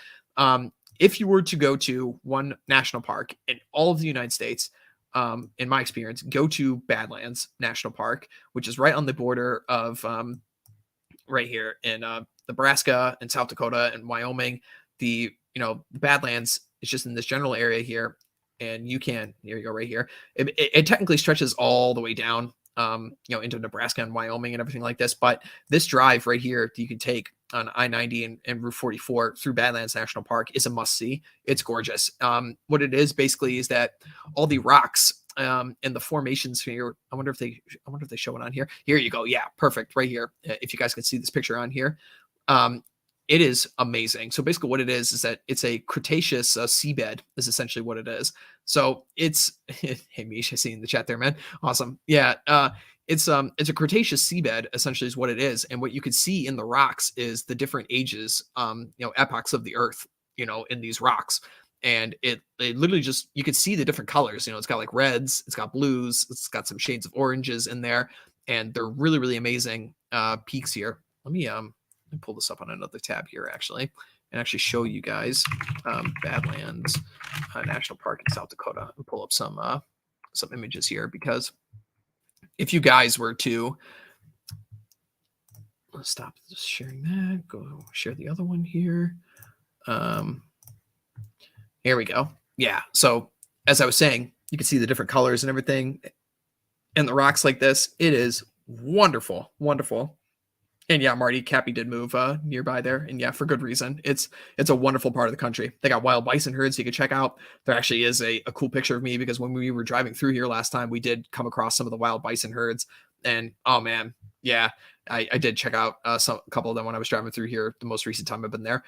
If you were to go to one national park in all of the United States, in my experience, go to Badlands National Park, which is right on the border of right here in Nebraska and South Dakota and Wyoming. The Badlands is just in this general area here, and here you go right here. It technically stretches all the way down into Nebraska and Wyoming and everything like this, but this drive right here that you can take on I-90 and Route 44 through Badlands National Park is a must-see. It's gorgeous. What it is basically is that all the rocks and the formations here, I wonder if they show it on here. Here you go. Yeah, perfect. Right here. If you guys can see this picture on here. It is amazing. So basically what it is that it's a Cretaceous seabed is essentially what it is. So it's, hey, Mish, I see in the chat there, man. Awesome. Yeah. It's a Cretaceous seabed essentially is what it is. And what you can see in the rocks is the different ages, epochs of the earth, in these rocks. And it literally just, you can see the different colors, it's got like reds, it's got blues, it's got some shades of oranges in there, and they're really, really amazing peaks here. Let me pull this up on another tab here actually, and actually show you guys Badlands National Park in South Dakota, and pull up some some images here, because if you guys were to, let's stop just sharing that, go share the other one here. Here we go. Yeah. So as I was saying, you can see the different colors and everything and the rocks like this. It is wonderful, wonderful. And yeah, Marty, Cappy did move nearby there, and yeah, for good reason. It's a wonderful part of the country. They got wild bison herds you can check out. There actually is a cool picture of me, because when we were driving through here last time, we did come across some of the wild bison herds, and oh man, yeah, I did check out a couple of them when I was driving through here the most recent time I've been there.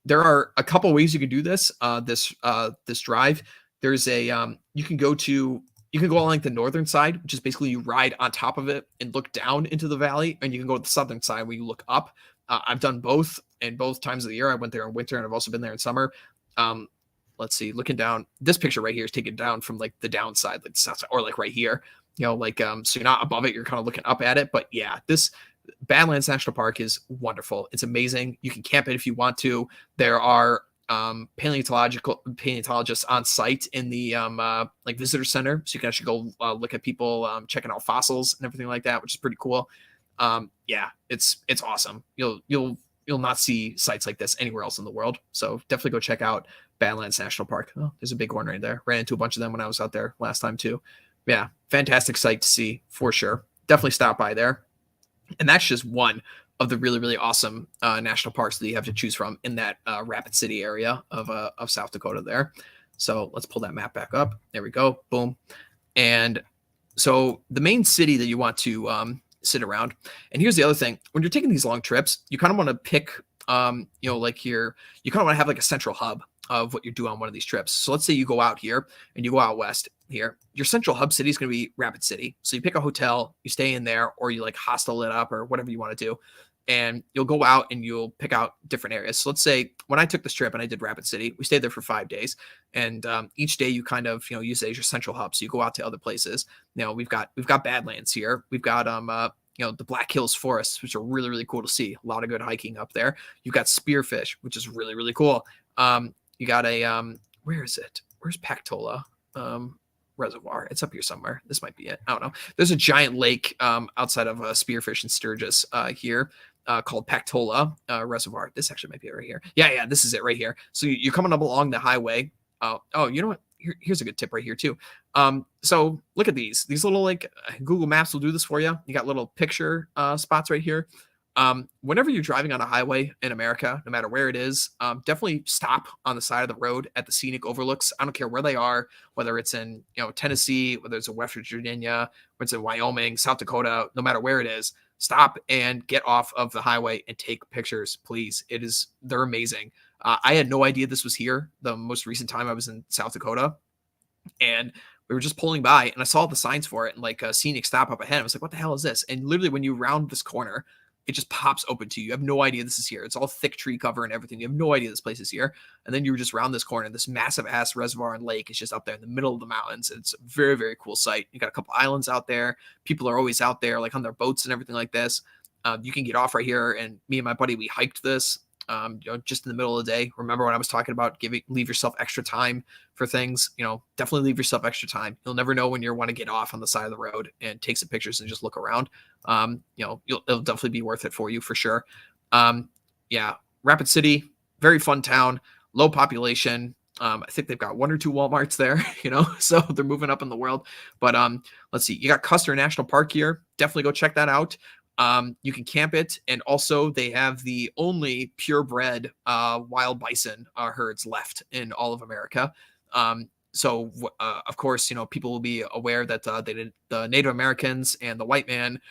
There are a couple ways you can do this. This drive. There's a you can go along the northern side, which is basically you ride on top of it and look down into the valley, and you can go to the southern side where you look up. I've done both, and both times of the year. I went there in winter, and I've also been there in summer. Let's see, looking down, this picture right here is taken down from like the downside, like the south side, or like right here, like so you're not above it, you're kind of looking up at it. But yeah, this Badlands National Park is wonderful. It's amazing. You can camp it if you want to. There are paleontologists on site in the like visitor center, so you can actually go look at people checking out fossils and everything like that, which is pretty cool. Yeah, it's awesome. You'll not see sites like this anywhere else in the world, so definitely go check out Badlands National Park. Oh, there's a big one right there. Ran into a bunch of them when I was out there last time too. Yeah, fantastic site to see for sure. Definitely stop by there. And that's just one of the really, really awesome national parks that you have to choose from in that Rapid City area of South Dakota there. So let's pull that map back up. There we go. Boom. And so the main city that you want to sit around. And here's the other thing. When you're taking these long trips, you kind of want to pick, like here, you kind of want to have like a central hub of what you do on one of these trips. So let's say you go out here and you go out west here. Your central hub city is going to be Rapid City. So you pick a hotel, you stay in there, or you like hostel it up or whatever you want to do. And you'll go out and you'll pick out different areas. So let's say when I took this trip and I did Rapid City, we stayed there for 5 days. And each day you kind of, use it as your central hub. So you go out to other places. We've got Badlands here. We've got, the Black Hills forests, which are really, really cool to see. A lot of good hiking up there. You've got Spearfish, which is really, really cool. You got a, where is it? Where's Pactola Reservoir? It's up here somewhere. This might be it. I don't know. There's a giant lake outside of Spearfish and Sturgis here. Called Pactola Reservoir. This actually might be it right here. Yeah, this is it right here. So you're coming up along the highway. You know what? Here's a good tip right here too. So look at these little like Google Maps will do this for you. You got little picture spots right here. Whenever you're driving on a highway in America, no matter where it is, definitely stop on the side of the road at the scenic overlooks. I don't care where they are, whether it's in Tennessee, whether it's in West Virginia, whether it's in Wyoming, South Dakota, no matter where it is. Stop and get off of the highway and take pictures, please. They're amazing. I had no idea this was here the most recent time I was in South Dakota, and we were just pulling by and I saw the signs for it and like a scenic stop up ahead. I was like, what the hell is this? And literally when you round this corner, it just pops open to you. You have no idea this is here. It's all thick tree cover and everything. You have no idea this place is here. And then you just round this corner, and this massive ass reservoir and lake is just up there in the middle of the mountains. It's a very, very cool site. You got a couple islands out there. People are always out there, like on their boats and everything like this. You can get off right here. And me and my buddy, we hiked this. Just in the middle of the day. Remember when I was talking about leave yourself extra time for things, definitely leave yourself extra time. You'll never know when you want to get off on the side of the road and take some pictures and just look around. It'll definitely be worth it for you for sure. Rapid City, very fun town, low population. I think they've got 1 or 2 Walmarts there, so they're moving up in the world. But let's see, you got Custer National Park here. Definitely go check that out. You can camp it, and also they have the only purebred wild bison herds left in all of America. Of course, people will be aware that the Native Americans and the white man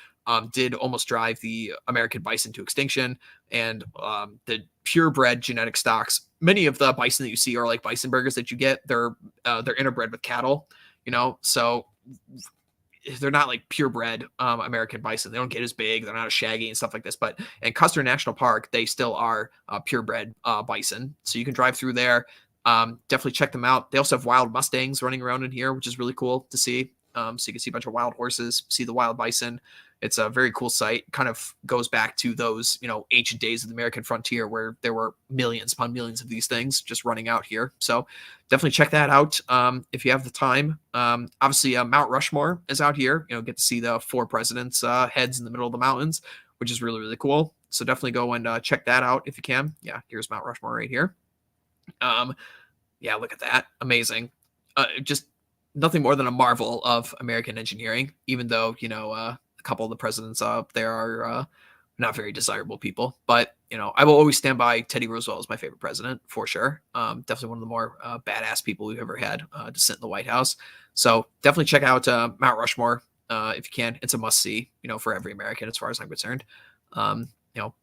did almost drive the American bison to extinction, and the purebred genetic stocks. Many of the bison that you see are like bison burgers that you get. They're interbred with cattle, so they're not like purebred American bison. They don't get as big. They're not as shaggy and stuff like this. But in Custer National Park, they still are purebred bison. So you can drive through there. Definitely check them out. They also have wild Mustangs running around in here, which is really cool to see. So you can see a bunch of wild horses, see the wild bison. It's a very cool sight. Kind of goes back to those, ancient days of the American frontier where there were millions upon millions of these things just running out here. So definitely check that out if you have the time. Obviously, Mount Rushmore is out here. Get to see the 4 presidents' heads in the middle of the mountains, which is really, really cool. So definitely go and check that out if you can. Yeah, here's Mount Rushmore right here. Yeah, look at that. Amazing. Just nothing more than a marvel of American engineering, even though, a couple of the presidents up there are not very desirable people. But, I will always stand by Teddy Roosevelt as my favorite president for sure. Definitely one of the more badass people we've ever had to sit in the White House. So definitely check out Mount Rushmore if you can. It's a must see, for every American as far as I'm concerned.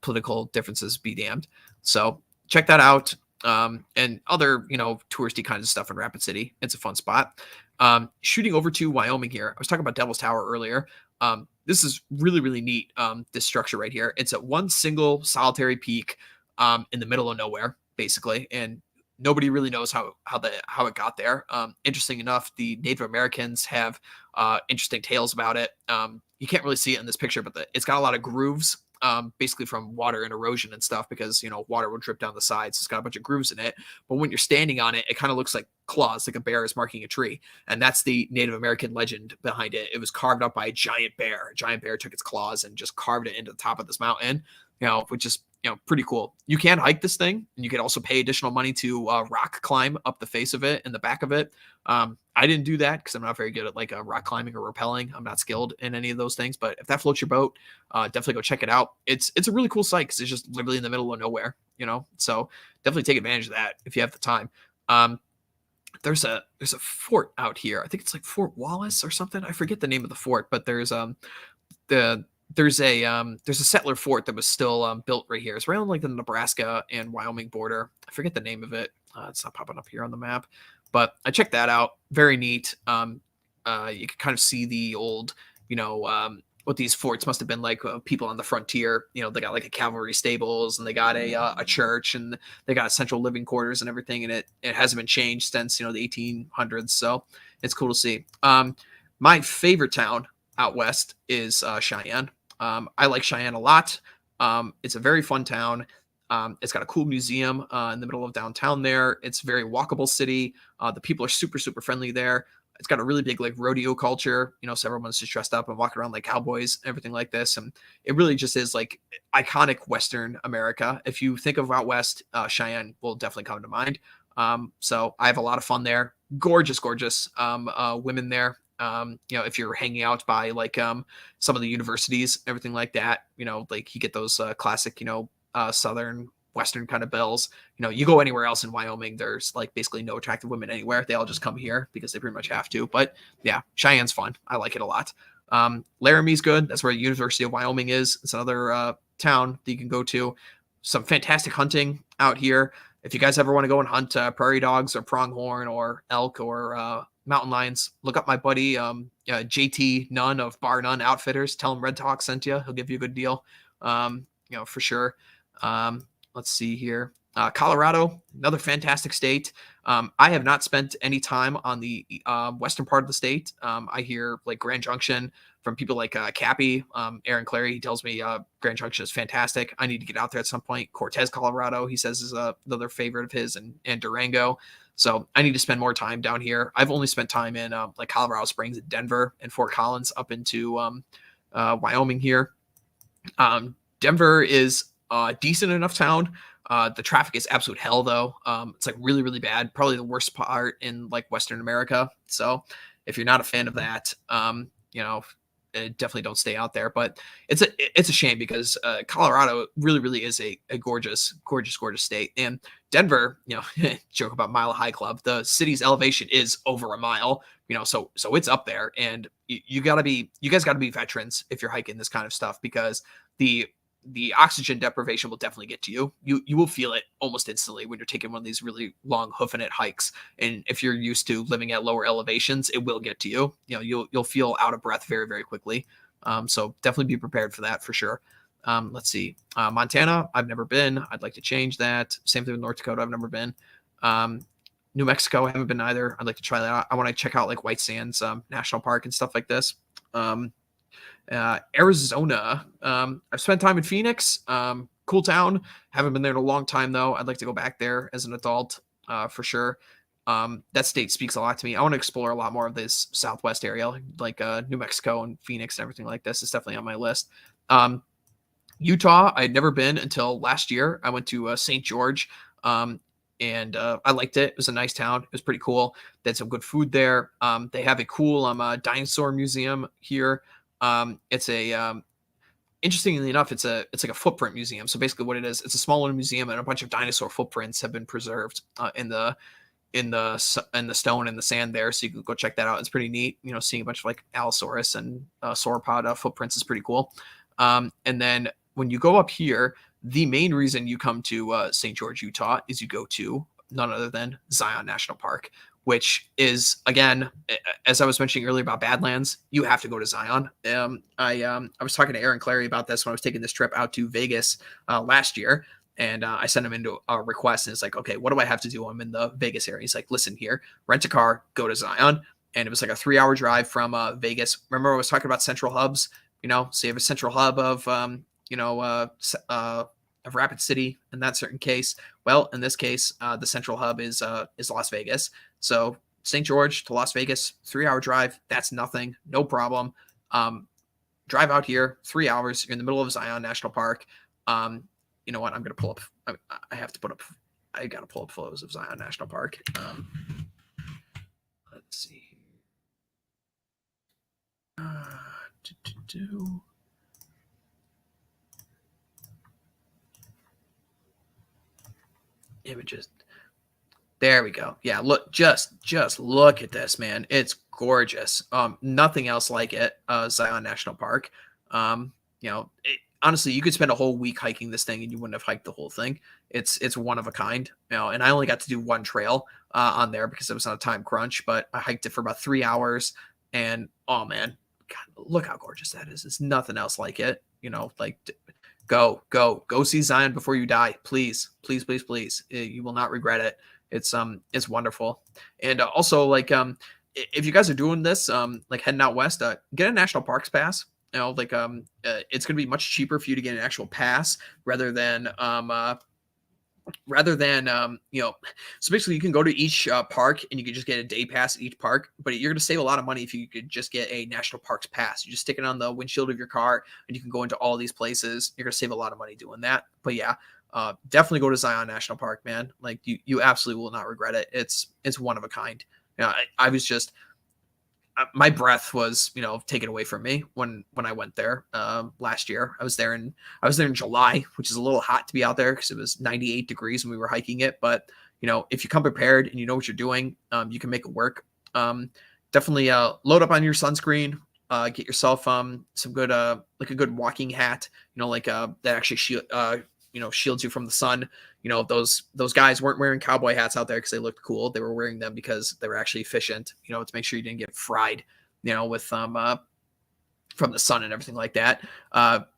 Political differences be damned. So check that out. And other, touristy kinds of stuff in Rapid City. It's a fun spot. Shooting over to Wyoming here. I was talking about Devil's Tower earlier. This is really, really neat. This structure right here. It's at one single solitary peak in the middle of nowhere, basically. And nobody really knows how it got there. Interesting enough, the Native Americans have interesting tales about it. You can't really see it in this picture, but it's got a lot of grooves. Basically from water and erosion and stuff because, water will drip down the sides. It's got a bunch of grooves in it. But when you're standing on it, it kind of looks like claws, like a bear is marking a tree. And that's the Native American legend behind it. It was carved up by a giant bear. A giant bear took its claws and just carved it into the top of this mountain, which is, pretty cool. You can hike this thing and you can also pay additional money to rock climb up the face of it and the back of it. I didn't do that because I'm not very good at like rock climbing or rappelling. I'm not skilled in any of those things, but if that floats your boat, definitely go check it out. It's a really cool site because it's just literally in the middle of nowhere, so definitely take advantage of that if you have the time. There's a fort out here. I think it's like Fort Wallace or something. I forget the name of the fort, but there's a settler fort that was still built right here. It's right on like the Nebraska and Wyoming border. I forget the name of it. It's not popping up here on the map, but I checked that out. Very neat. You can kind of see the old, what these forts must have been like. People on the frontier, they got like a cavalry stables and they got a church and they got central living quarters and everything. And it hasn't been changed since, the 1800s. So it's cool to see. My favorite town out west is Cheyenne. I like Cheyenne a lot. It's a very fun town. It's got a cool museum in the middle of downtown there. It's a very walkable city. The people are super, super friendly there. It's got a really big like rodeo culture, so everyone's just dressed up and walking around like cowboys and everything like this. And it really just is like iconic Western America. If you think of out west, Cheyenne will definitely come to mind. So I have a lot of fun there. Gorgeous, gorgeous women there. If you're hanging out by like some of the universities, everything like that, like you get those classic, Southern Western kind of belles. You go anywhere else in Wyoming, there's like basically no attractive women anywhere. They all just come here because they pretty much have to. But yeah, Cheyenne's fun. I like it a lot. Laramie's good. That's where the University of Wyoming is. It's another town that you can go to. Some fantastic hunting out here. If you guys ever want to go and hunt prairie dogs or pronghorn or elk or mountain lions, look up my buddy JT Nunn of Bar None Outfitters. Tell him Red Talk sent you. He'll give you a good deal, for sure. Let's see here. Colorado, another fantastic state. I have not spent any time on the western part of the state. I hear like Grand Junction from people like Cappy, Aaron Clary. He tells me Grand Junction is fantastic. I need to get out there at some point. Cortez, Colorado, he says is another favorite of his, and Durango. So I need to spend more time down here. I've only spent time in like Colorado Springs and Denver and Fort Collins up into Wyoming here. Denver is a decent enough town. The traffic is absolute hell though. It's like really, really bad. Probably the worst part in like Western America. So if you're not a fan of that, definitely don't stay out there. But it's a shame because Colorado really, really is a gorgeous, gorgeous, gorgeous state. And Denver, joke about Mile High Club. The city's elevation is over a mile. So it's up there. And you guys gotta be veterans if you're hiking this kind of stuff because the oxygen deprivation will definitely get to you. You will feel it almost instantly when you're taking one of these really long hoofing it hikes. And if you're used to living at lower elevations, it will get to you. You'll feel out of breath very, very quickly. So definitely be prepared for that for sure. Let's see. Montana, I've never been. I'd like to change that. Same thing with North Dakota. I've never been. New Mexico, I haven't been either. I'd like to try that out. I want to check out like White Sands National Park and stuff like this. Arizona. I've spent time in Phoenix. Cool town. Haven't been there in a long time though. I'd like to go back there as an adult for sure. That state speaks a lot to me. I want to explore a lot more of this Southwest area, like New Mexico and Phoenix and everything like this. Is definitely on my list. Utah, I'd never been until last year. I went to St. George, and I liked it. It was a nice town. It was pretty cool. They had some good food there. They have a cool dinosaur museum here. It's a interestingly enough, it's like a footprint museum. So basically, what it is, it's a small little museum, and a bunch of dinosaur footprints have been preserved in the stone and the sand there. So you can go check that out. It's pretty neat. You know, seeing a bunch of like Allosaurus and sauropod footprints is pretty cool. And then when you go up here, the main reason you come to St. George, Utah, is you go to none other than Zion National Park, which is, again, as I was mentioning earlier about Badlands, you have to go to Zion. I was talking to Aaron Clary about this when I was taking this trip out to Vegas last year, and I sent him into a request, and it's like, okay, what do I have to do? I'm in the Vegas area. He's like, listen here, rent a car, go to Zion. And it was like a 3-hour drive from Vegas. Remember I was talking about central hubs? You know, so you have a central hub of, of Rapid City in that certain case. Well, in this case, the central hub is Las Vegas. So St. George to Las Vegas, 3-hour drive. That's nothing. No problem. Drive out here, 3 hours. You're in the middle of Zion National Park. You know what? I'm going to pull up. I got to pull up photos of Zion National Park. Let's see. Images. There we go. Yeah, look, just look at this, man. It's gorgeous. Nothing else like it. Zion National Park. Honestly, you could spend a whole week hiking this thing and you wouldn't have hiked the whole thing. It's one of a kind. And I only got to do one trail on there because it was on a time crunch, but I hiked it for about 3 hours, and oh man, God, look how gorgeous that is. It's nothing else like it. Go see Zion before you die. Please. You will not regret it. It's wonderful. And also, like, if you guys are doing this, like heading out west, get a national parks pass. It's going to be much cheaper for you to get an actual pass rather than so basically you can go to each park and you can just get a day pass at each park, but you're going to save a lot of money if you could just get a national parks pass. You just stick it on the windshield of your car and you can go into all these places. You're going to save a lot of money doing that. But yeah, definitely go to Zion National Park, man. Like you absolutely will not regret it. It's one of a kind. I was just, my breath was, taken away from me when I went there last year. I was there in July, which is a little hot to be out there because it was 98 degrees when we were hiking it. But if you come prepared and you know what you're doing, you can make it work. Definitely load up on your sunscreen. Get yourself some good like a good walking hat. That actually shields you from the sun. Those guys weren't wearing cowboy hats out there because they looked cool. They were wearing them because they were actually efficient, to make sure you didn't get fried, with from the sun and everything like that.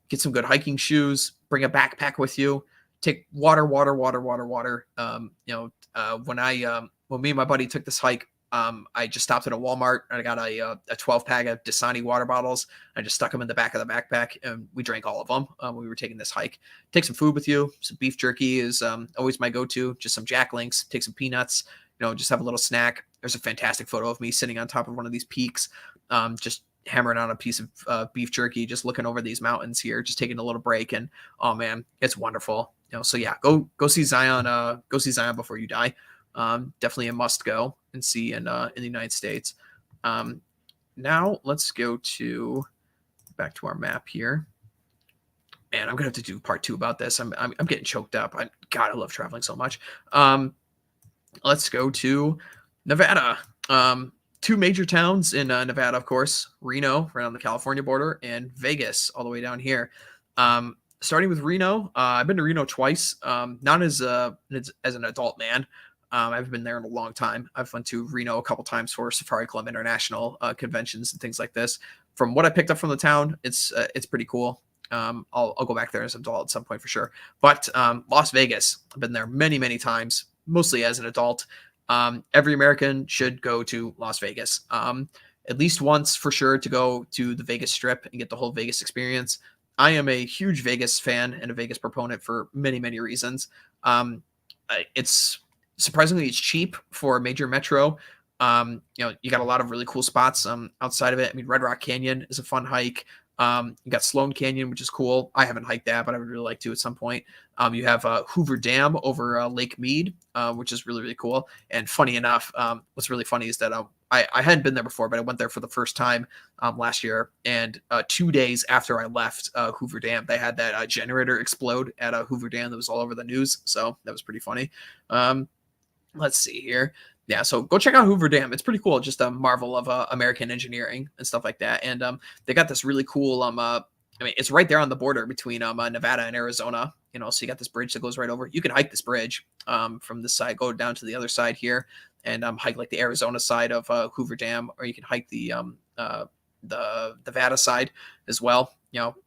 Get some good hiking shoes, bring a backpack with you, take water. When me and my buddy took this hike, I just stopped at a Walmart and I got a 12-pack of Dasani water bottles. I just stuck them in the back of the backpack and we drank all of them when we were taking this hike. Take some food with you. Some beef jerky is always my go-to. Just some Jack Links. Take some peanuts. Just have a little snack. There's a fantastic photo of me sitting on top of one of these peaks, just hammering on a piece of beef jerky, just looking over these mountains here, just taking a little break. And oh man, it's wonderful. So yeah, go see Zion. Go see Zion before you die. Definitely a must go and see in the United States. Now let's go back to our map here. And I'm gonna have to do part 2 about this. I'm getting choked up. I love traveling so much. Let's go to Nevada. 2 major towns in Nevada, of course, Reno, right on the California border, and Vegas, all the way down here. Starting with Reno, I've been to Reno twice, not as an adult man. I haven't been there in a long time. I've went to Reno a couple times for Safari Club International conventions and things like this. From what I picked up from the town, it's pretty cool. I'll go back there as an adult at some point for sure. But Las Vegas, I've been there many, many times, mostly as an adult. Every American should go to Las Vegas. At least once for sure to go to the Vegas Strip and get the whole Vegas experience. I am a huge Vegas fan and a Vegas proponent for many, many reasons. It's surprisingly it's cheap for a major metro. You got a lot of really cool spots outside of it. I mean, Red Rock Canyon is a fun hike. You got Sloan Canyon, which is cool. I haven't hiked that, but I would really like to at some point. You have Hoover Dam over Lake Mead, which is really, really cool. And funny enough, what's really funny is that I hadn't been there before, but I went there for the first time last year. And 2 days after I left Hoover Dam, they had that generator explode at Hoover Dam that was all over the news. So that was pretty funny. Let's see here. Yeah, so go check out Hoover Dam. It's pretty cool. Just a marvel of American engineering and stuff like that. And they got this really cool. It's right there on the border between Nevada and Arizona. So you got this bridge that goes right over. You can hike this bridge from this side, go down to the other side here, and hike like the Arizona side of Hoover Dam, or you can hike the Nevada side as well.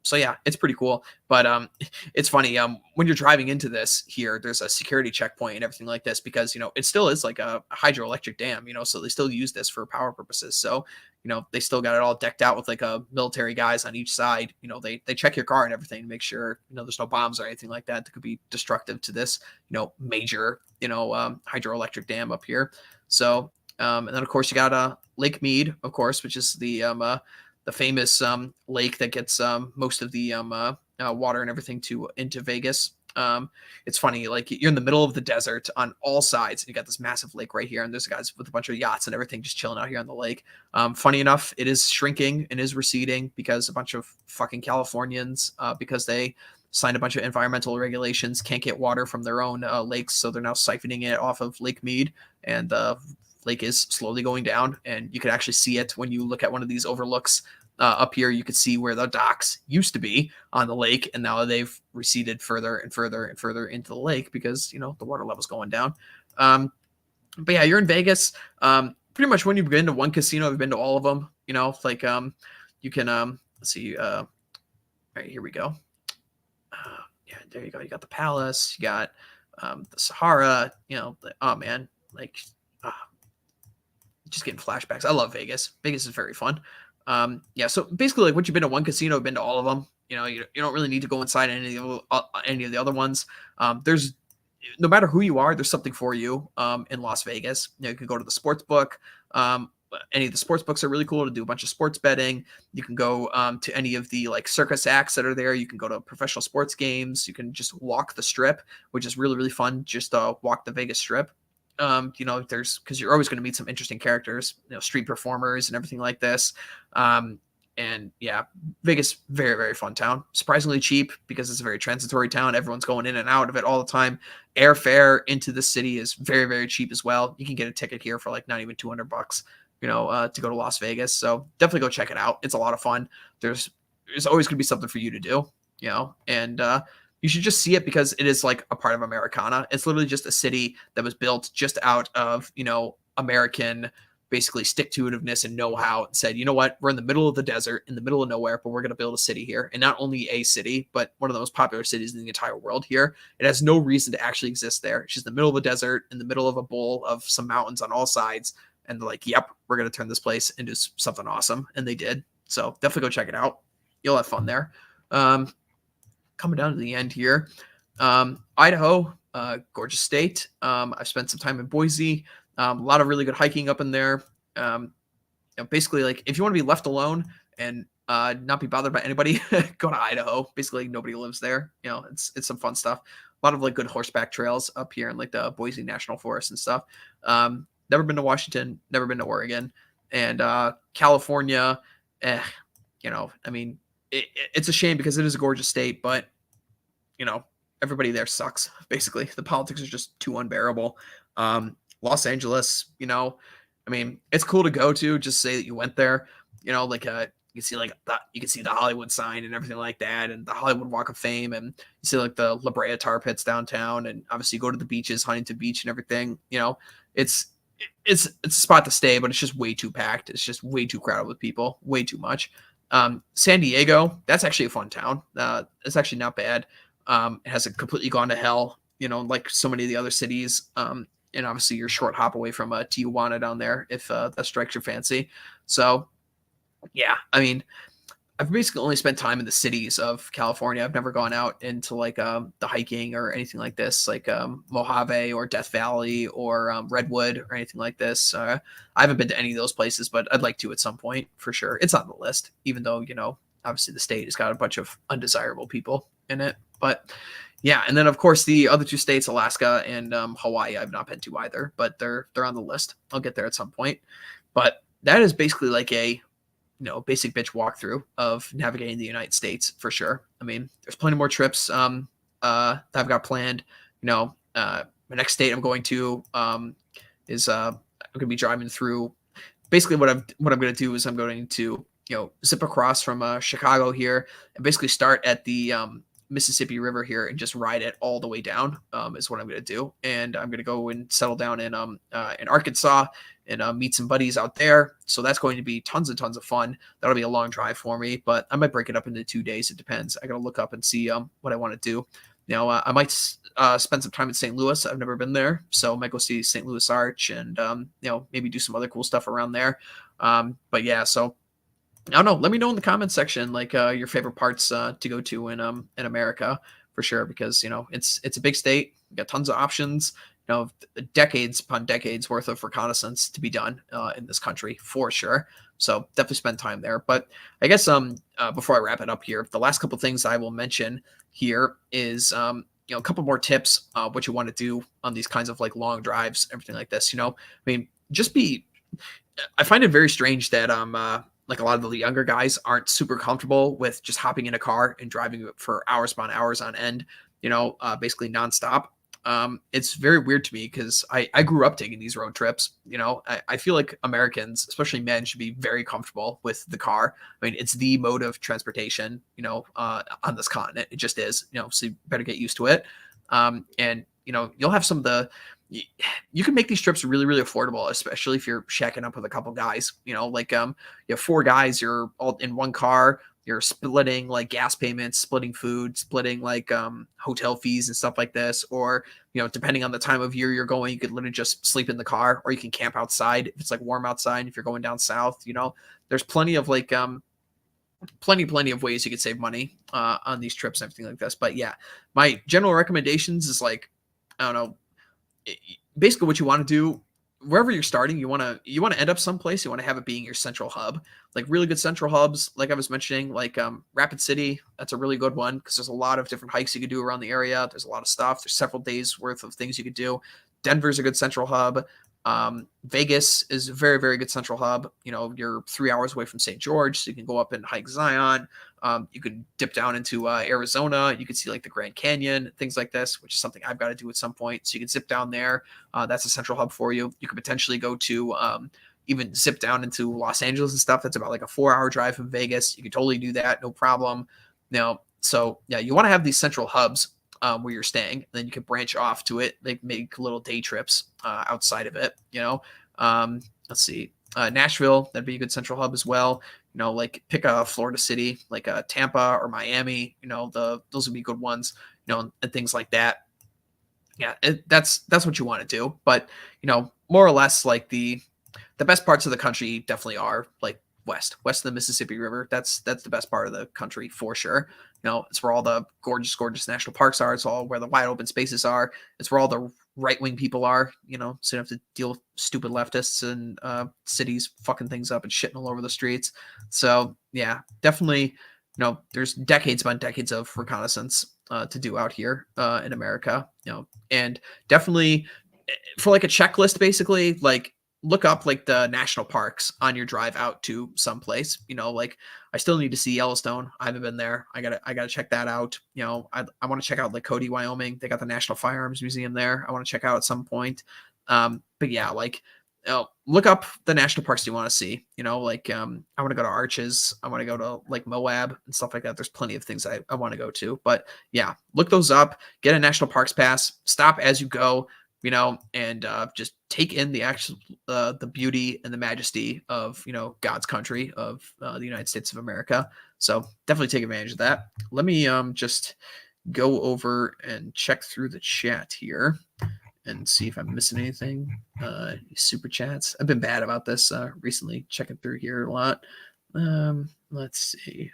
So yeah, it's pretty cool. But it's funny, when you're driving into this here, there's a security checkpoint and everything like this, because it still is like a hydroelectric dam, so they still use this for power purposes. So they still got it all decked out with like military guys on each side. They check your car and everything to make sure there's no bombs or anything like that could be destructive to this major hydroelectric dam up here. So and then of course you got Lake Mead, of course, which is the famous lake that gets most of the water and everything into Vegas. It's funny, like you're in the middle of the desert on all sides, and you got this massive lake right here, and there's guys with a bunch of yachts and everything just chilling out here on the lake. Funny enough, it is shrinking and is receding because a bunch of fucking Californians, because they signed a bunch of environmental regulations, can't get water from their own lakes, so they're now siphoning it off of Lake Mead, and the lake is slowly going down, and you can actually see it when you look at one of these overlooks. Up here, you could see where the docks used to be on the lake, and now they've receded further and further and further into the lake because the water level's going down. But yeah, you're in Vegas. Pretty much when you've been to one casino, I've been to all of them. You can let's see. All right, here we go. Yeah, there you go. You got the Palace. You got the Sahara. Oh man, like just getting flashbacks. I love Vegas. Vegas is very fun. Yeah, so basically, like once you've been to one casino, been to all of them. You don't really need to go inside any of the other ones. There's no matter who you are, there's something for you in Las Vegas. You can go to the sports book. Any of the sports books are really cool to do a bunch of sports betting. You can go to any of the like circus acts that are there. You can go to professional sports games. You can just walk the strip, which is really, really fun. Just walk the Vegas Strip. There's because you're always going to meet some interesting characters, street performers and everything like this. And yeah, Vegas, very, very fun town. Surprisingly cheap because it's a very transitory town. Everyone's going in and out of it all the time. Airfare into the city is very, very cheap as well. You can get a ticket here for like not even $200, to go to Las Vegas. So definitely go check it out. It's a lot of fun. There's always going to be something for you to do, and you should just see it because it is like a part of Americana. It's literally just a city that was built just out of, American basically stick-to-itiveness and know-how, and said, you know what, we're in the middle of the desert, in the middle of nowhere, but we're going to build a city here. And not only a city, but one of the most popular cities in the entire world here. It has no reason to actually exist there. It's just the middle of a desert, in the middle of a bowl of some mountains on all sides. And they're like, yep, we're going to turn this place into something awesome. And they did. So definitely go check it out. You'll have fun there. Coming down to the end here. Idaho, gorgeous state. I've spent some time in Boise. A lot of really good hiking up in there. Basically, like if you want to be left alone and not be bothered by anybody, go to Idaho. Basically, nobody lives there. It's some fun stuff. A lot of like good horseback trails up here in like the Boise National Forest and stuff. Never been to Washington. Never been to Oregon. And California. It's a shame because it is a gorgeous state, but everybody there sucks. Basically, the politics is just too unbearable. Los Angeles, it's cool to go to. Just say that you went there. You can see you can see the Hollywood sign and everything like that, and the Hollywood Walk of Fame, and you see like the La Brea tar pits downtown, and obviously you go to the beaches, Huntington Beach, and everything. It's a spot to stay, but it's just way too packed. It's just way too crowded with people, way too much. San Diego, that's actually a fun town. It's actually not bad. It hasn't completely gone to hell, like so many of the other cities. and obviously you're short hop away from Tijuana down there if that strikes your fancy. So yeah, I mean, I've basically only spent time in the cities of California. I've never gone out into like the hiking or anything like this, like Mojave or Death Valley or Redwood or anything like this. I haven't been to any of those places, but I'd like to at some point for sure. It's on the list, even though, you know, obviously the state has got a bunch of undesirable people in it. But yeah, and then of course the other two states, Alaska and Hawaii, I've not been to either, but they're on the list. I'll get there at some point. But that is basically like a basic bitch walkthrough of navigating the United States for sure. I mean, there's plenty more trips that I've got planned. My next state I'm going to is I'm going to be driving through. Basically, what I'm going to do is I'm going to zip across from Chicago here and basically start at the Mississippi River here and just ride it all the way down is what I'm going to do. And I'm going to go and settle down in Arkansas and meet some buddies out there. So that's going to be tons and tons of fun. That'll be a long drive for me, but I might break it up into 2 days. It depends. I got to look up and see what I want to do. I might spend some time in St. Louis. I've never been there, so I might go see St. Louis Arch and maybe do some other cool stuff around there. But yeah, so I don't know. Let me know in the comments section, like your favorite parts to go to in America for sure, because it's a big state. We got tons of options. Decades upon decades worth of reconnaissance to be done in this country for sure. So definitely spend time there. But I guess before I wrap it up here, the last couple of things I will mention here is a couple more tips what you want to do on these kinds of like long drives, everything like this. I mean, I find it very strange that like a lot of the younger guys aren't super comfortable with just hopping in a car and driving for hours upon hours on end, basically nonstop. It's very weird to me because I grew up taking these road trips. I feel like Americans, especially men, should be very comfortable with the car. I mean, it's the mode of transportation, on this continent. It just is, so you better get used to it. And you'll have some of you can make these trips really, really affordable, especially if you're shacking up with a couple guys, you have 4 guys, you're all in one car, you're splitting like gas payments, splitting food, splitting like hotel fees and stuff like this. Or, depending on the time of year you're going, you could literally just sleep in the car, or you can camp outside if it's like warm outside. If you're going down south, there's plenty of like, plenty of ways you could save money on these trips and everything like this. But yeah, my general recommendations is like, I don't know, basically what you want to do wherever you're starting, you want to end up someplace. You want to have it being your central hub, like really good central hubs. Like I was mentioning, like Rapid City, that's a really good one because there's a lot of different hikes you could do around the area. There's a lot of stuff. There's several days worth of things you could do. Denver's a good central hub. Vegas is a very, very good central hub. You're 3 hours away from St. George, so you can go up and hike Zion. You could dip down into Arizona. You could see like the Grand Canyon, things like this, which is something I've got to do at some point. So you can zip down there. That's a central hub for you. You could potentially go to even zip down into Los Angeles and stuff. That's about like a 4-hour drive from Vegas. You could totally do that, no problem. So yeah, you want to have these central hubs where you're staying. Then you can branch off to it, like make little day trips outside of it. Let's see, Nashville, that'd be a good central hub as well. Like pick a Florida city, like Tampa or Miami. Those would be good ones. And things like that. Yeah, that's what you want to do. But more or less, like the best parts of the country definitely are like west of the Mississippi River. That's the best part of the country for sure. It's where all the gorgeous national parks are. It's all where the wide open spaces are. It's where all the right-wing people are, so you don't have to deal with stupid leftists and cities fucking things up and shitting all over the streets. So yeah, definitely, there's decades upon decades of reconnaissance to do out here in America, and definitely for like a checklist, basically, like look up like the national parks on your drive out to someplace. Like I still need to see Yellowstone. I haven't been there. I gotta check that out. I want to check out like Cody, Wyoming. They got the National Firearms Museum there. I want to check out at some point. But yeah, like look up the national parks you want to see. I want to go to Arches. I want to go to like Moab and stuff like that. There's plenty of things I want to go to. But yeah, look those up. Get a national parks pass. Stop as you go. And just take in the actual, the beauty and the majesty of, God's country of the United States of America. So definitely take advantage of that. Let me just go over and check through the chat here and see if I'm missing anything. Super chats. I've been bad about this recently, checking through here a lot. Let's see.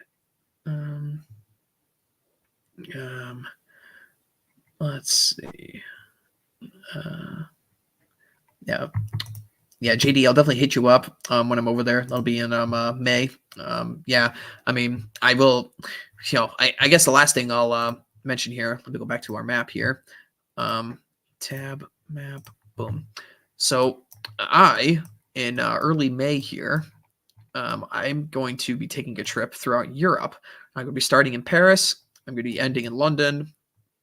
Let's see. Yeah, JD, I'll definitely hit you up when I'm over there. That'll be in May. Yeah, I mean, I will. I guess the last thing I'll mention here. Let me go back to our map here. Tab map. Boom. So in early May here, I'm going to be taking a trip throughout Europe. I'm going to be starting in Paris. I'm going to be ending in London.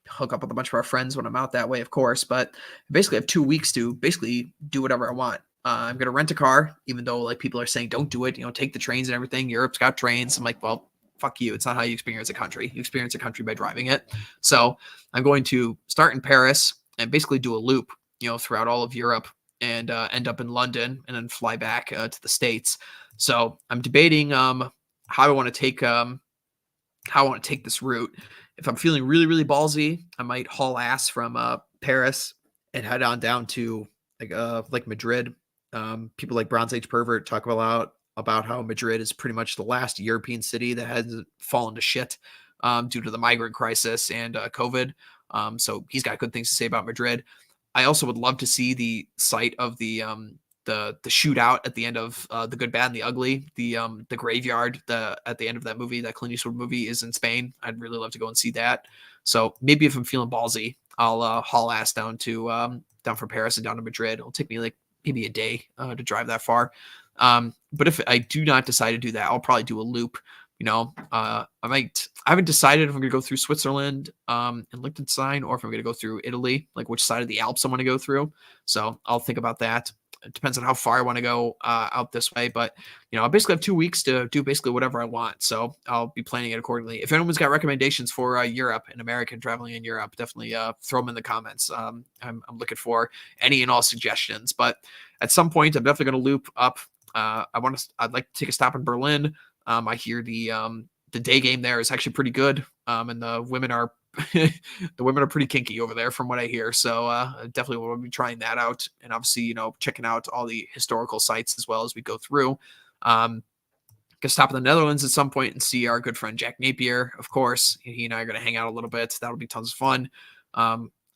Hook up with a bunch of our friends when I'm out that way, of course. But I basically have 2 weeks to basically do whatever I want. I'm going to rent a car, even though like people are saying, don't do it, take the trains and everything. Europe's got trains. I'm like, well, fuck you. It's not how you experience a country. You experience a country by driving it. So I'm going to start in Paris and basically do a loop, throughout all of Europe and end up in London and then fly back to the States. So I'm debating how I want to take this route. If I'm feeling really, really ballsy, I might haul ass from Paris and head on down to like Madrid. People like Bronze Age Pervert talk about how Madrid is pretty much the last European city that has fallen to shit due to the migrant crisis and COVID. So he's got good things to say about Madrid. I also would love to see the site of the shootout at the end of The Good, Bad, and the Ugly. The graveyard at the end of that movie, that Clint Eastwood movie, is in Spain. I'd really love to go and see that. So maybe if I'm feeling ballsy, I'll haul ass down from Paris and down to Madrid. It'll take me like maybe a day to drive that far. But if I do not decide to do that, I'll probably do a loop. I haven't decided if I'm going to go through Switzerland and Liechtenstein, or if I'm going to go through Italy, like which side of the Alps I want to go through. So I'll think about that. It depends on how far I want to go out this way. But, I basically have 2 weeks to do basically whatever I want. So I'll be planning it accordingly. If anyone's got recommendations for Europe and American traveling in Europe, definitely throw them in the comments. I'm looking for any and all suggestions. But at some point, I'm definitely going to loop up. I'd like to take a stop in Berlin. I hear the day game there is actually pretty good. And the women are pretty kinky over there from what I hear. So definitely will be trying that out. And obviously, checking out all the historical sites as well as we go through. Gonna stop in the Netherlands at some point and see our good friend Jack Napier. Of course, he and I are gonna hang out a little bit. That'll be tons of fun.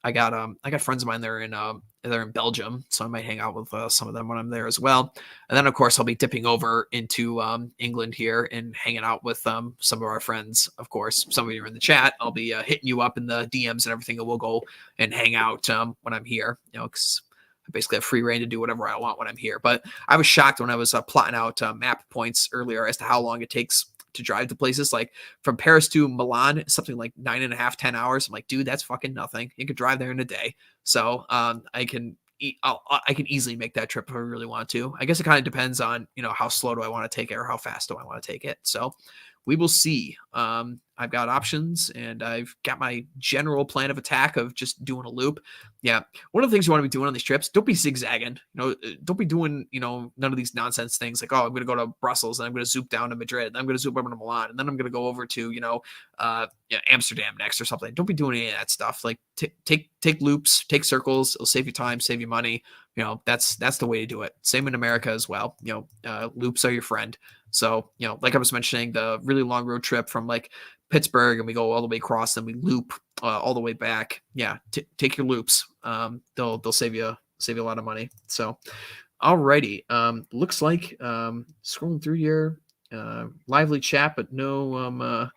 I got friends of mine there in Belgium, so I might hang out with some of them when I'm there as well. And then, of course, I'll be dipping over into England here and hanging out with some of our friends. Of course, some of you are in the chat. I'll be hitting you up in the DMs and everything, and we'll go and hang out when I'm here. Because I basically have free reign to do whatever I want when I'm here. But I was shocked when I was plotting out map points earlier as to how long it takes to drive to places. Like from Paris to Milan, something like 9.5, 10 hours. I'm like, dude, that's fucking nothing. You could drive there in a day. So I can easily make that trip if I really want to. I guess it kind of depends on, how slow do I want to take it or how fast do I want to take it. So we will see. I've got options and I've got my general plan of attack of just doing a loop. Yeah. One of the things you want to be doing on these trips, don't be zigzagging, don't be doing, none of these nonsense things like, oh, I'm going to go to Brussels and I'm going to zoop down to Madrid. And I'm going to zoop over to Milan. And then I'm going to go over to, Amsterdam next or something. Don't be doing any of that stuff. Like take loops, take circles. It'll save you time, save you money. That's the way to do it. Same in America as well. Loops are your friend. So, like I was mentioning, the really long road trip from like Pittsburgh and we go all the way across, then we loop all the way back. Yeah. Take your loops. They'll save you a lot of money. So, alrighty. Looks like scrolling through here, lively chat, but no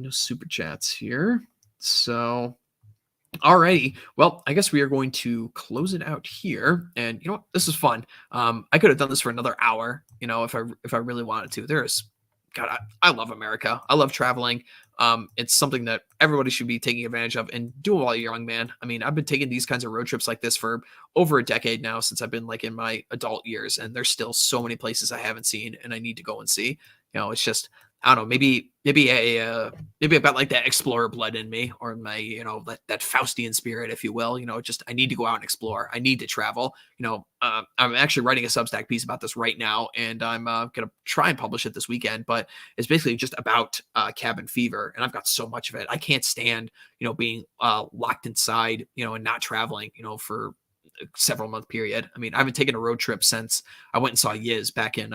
super chats here. So, alrighty. Well, I guess we are going to close it out here. And you know what? This is fun. I could have done this for another hour, if I really wanted to. God, I love America. I love traveling. It's something that everybody should be taking advantage of and do while you're young, man. I mean, I've been taking these kinds of road trips like this for over a decade now since I've been like in my adult years, and there's still so many places I haven't seen and I need to go and see. It's just I don't know, maybe I've got like that explorer blood in me, or my, that Faustian spirit, if you will. Just I need to go out and explore. I need to travel. I'm actually writing a Substack piece about this right now, and I'm gonna try and publish it this weekend. But it's basically just about cabin fever, and I've got so much of it. I can't stand being locked inside, and not traveling, for a several month period. I mean, I haven't taken a road trip since I went and saw Yiz back in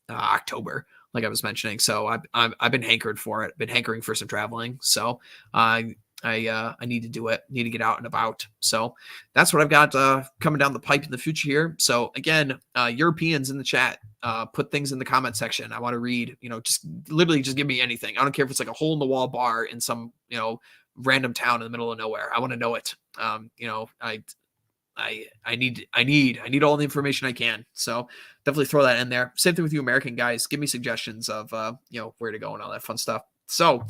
October, like I was mentioning. So I've been hankered for it. Been hankering for some traveling. So I need to do it. Need to get out and about. So that's what I've got coming down the pipe in the future here. So again, Europeans in the chat, put things in the comment section. I want to read. Just literally just give me anything. I don't care if it's like a hole in the wall bar in some random town in the middle of nowhere. I want to know it. I need all the information I can. So definitely throw that in there. Same thing with you American guys. Give me suggestions of where to go and all that fun stuff. So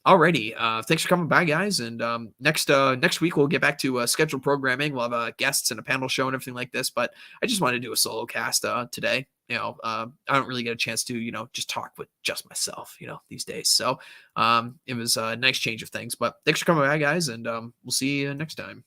alrighty, thanks for coming by, guys. And next week we'll get back to scheduled programming. We'll have guests and a panel show and everything like this. But I just wanted to do a solo cast today. I don't really get a chance to just talk with just myself these days. So it was a nice change of things. But thanks for coming by, guys, and we'll see you next time.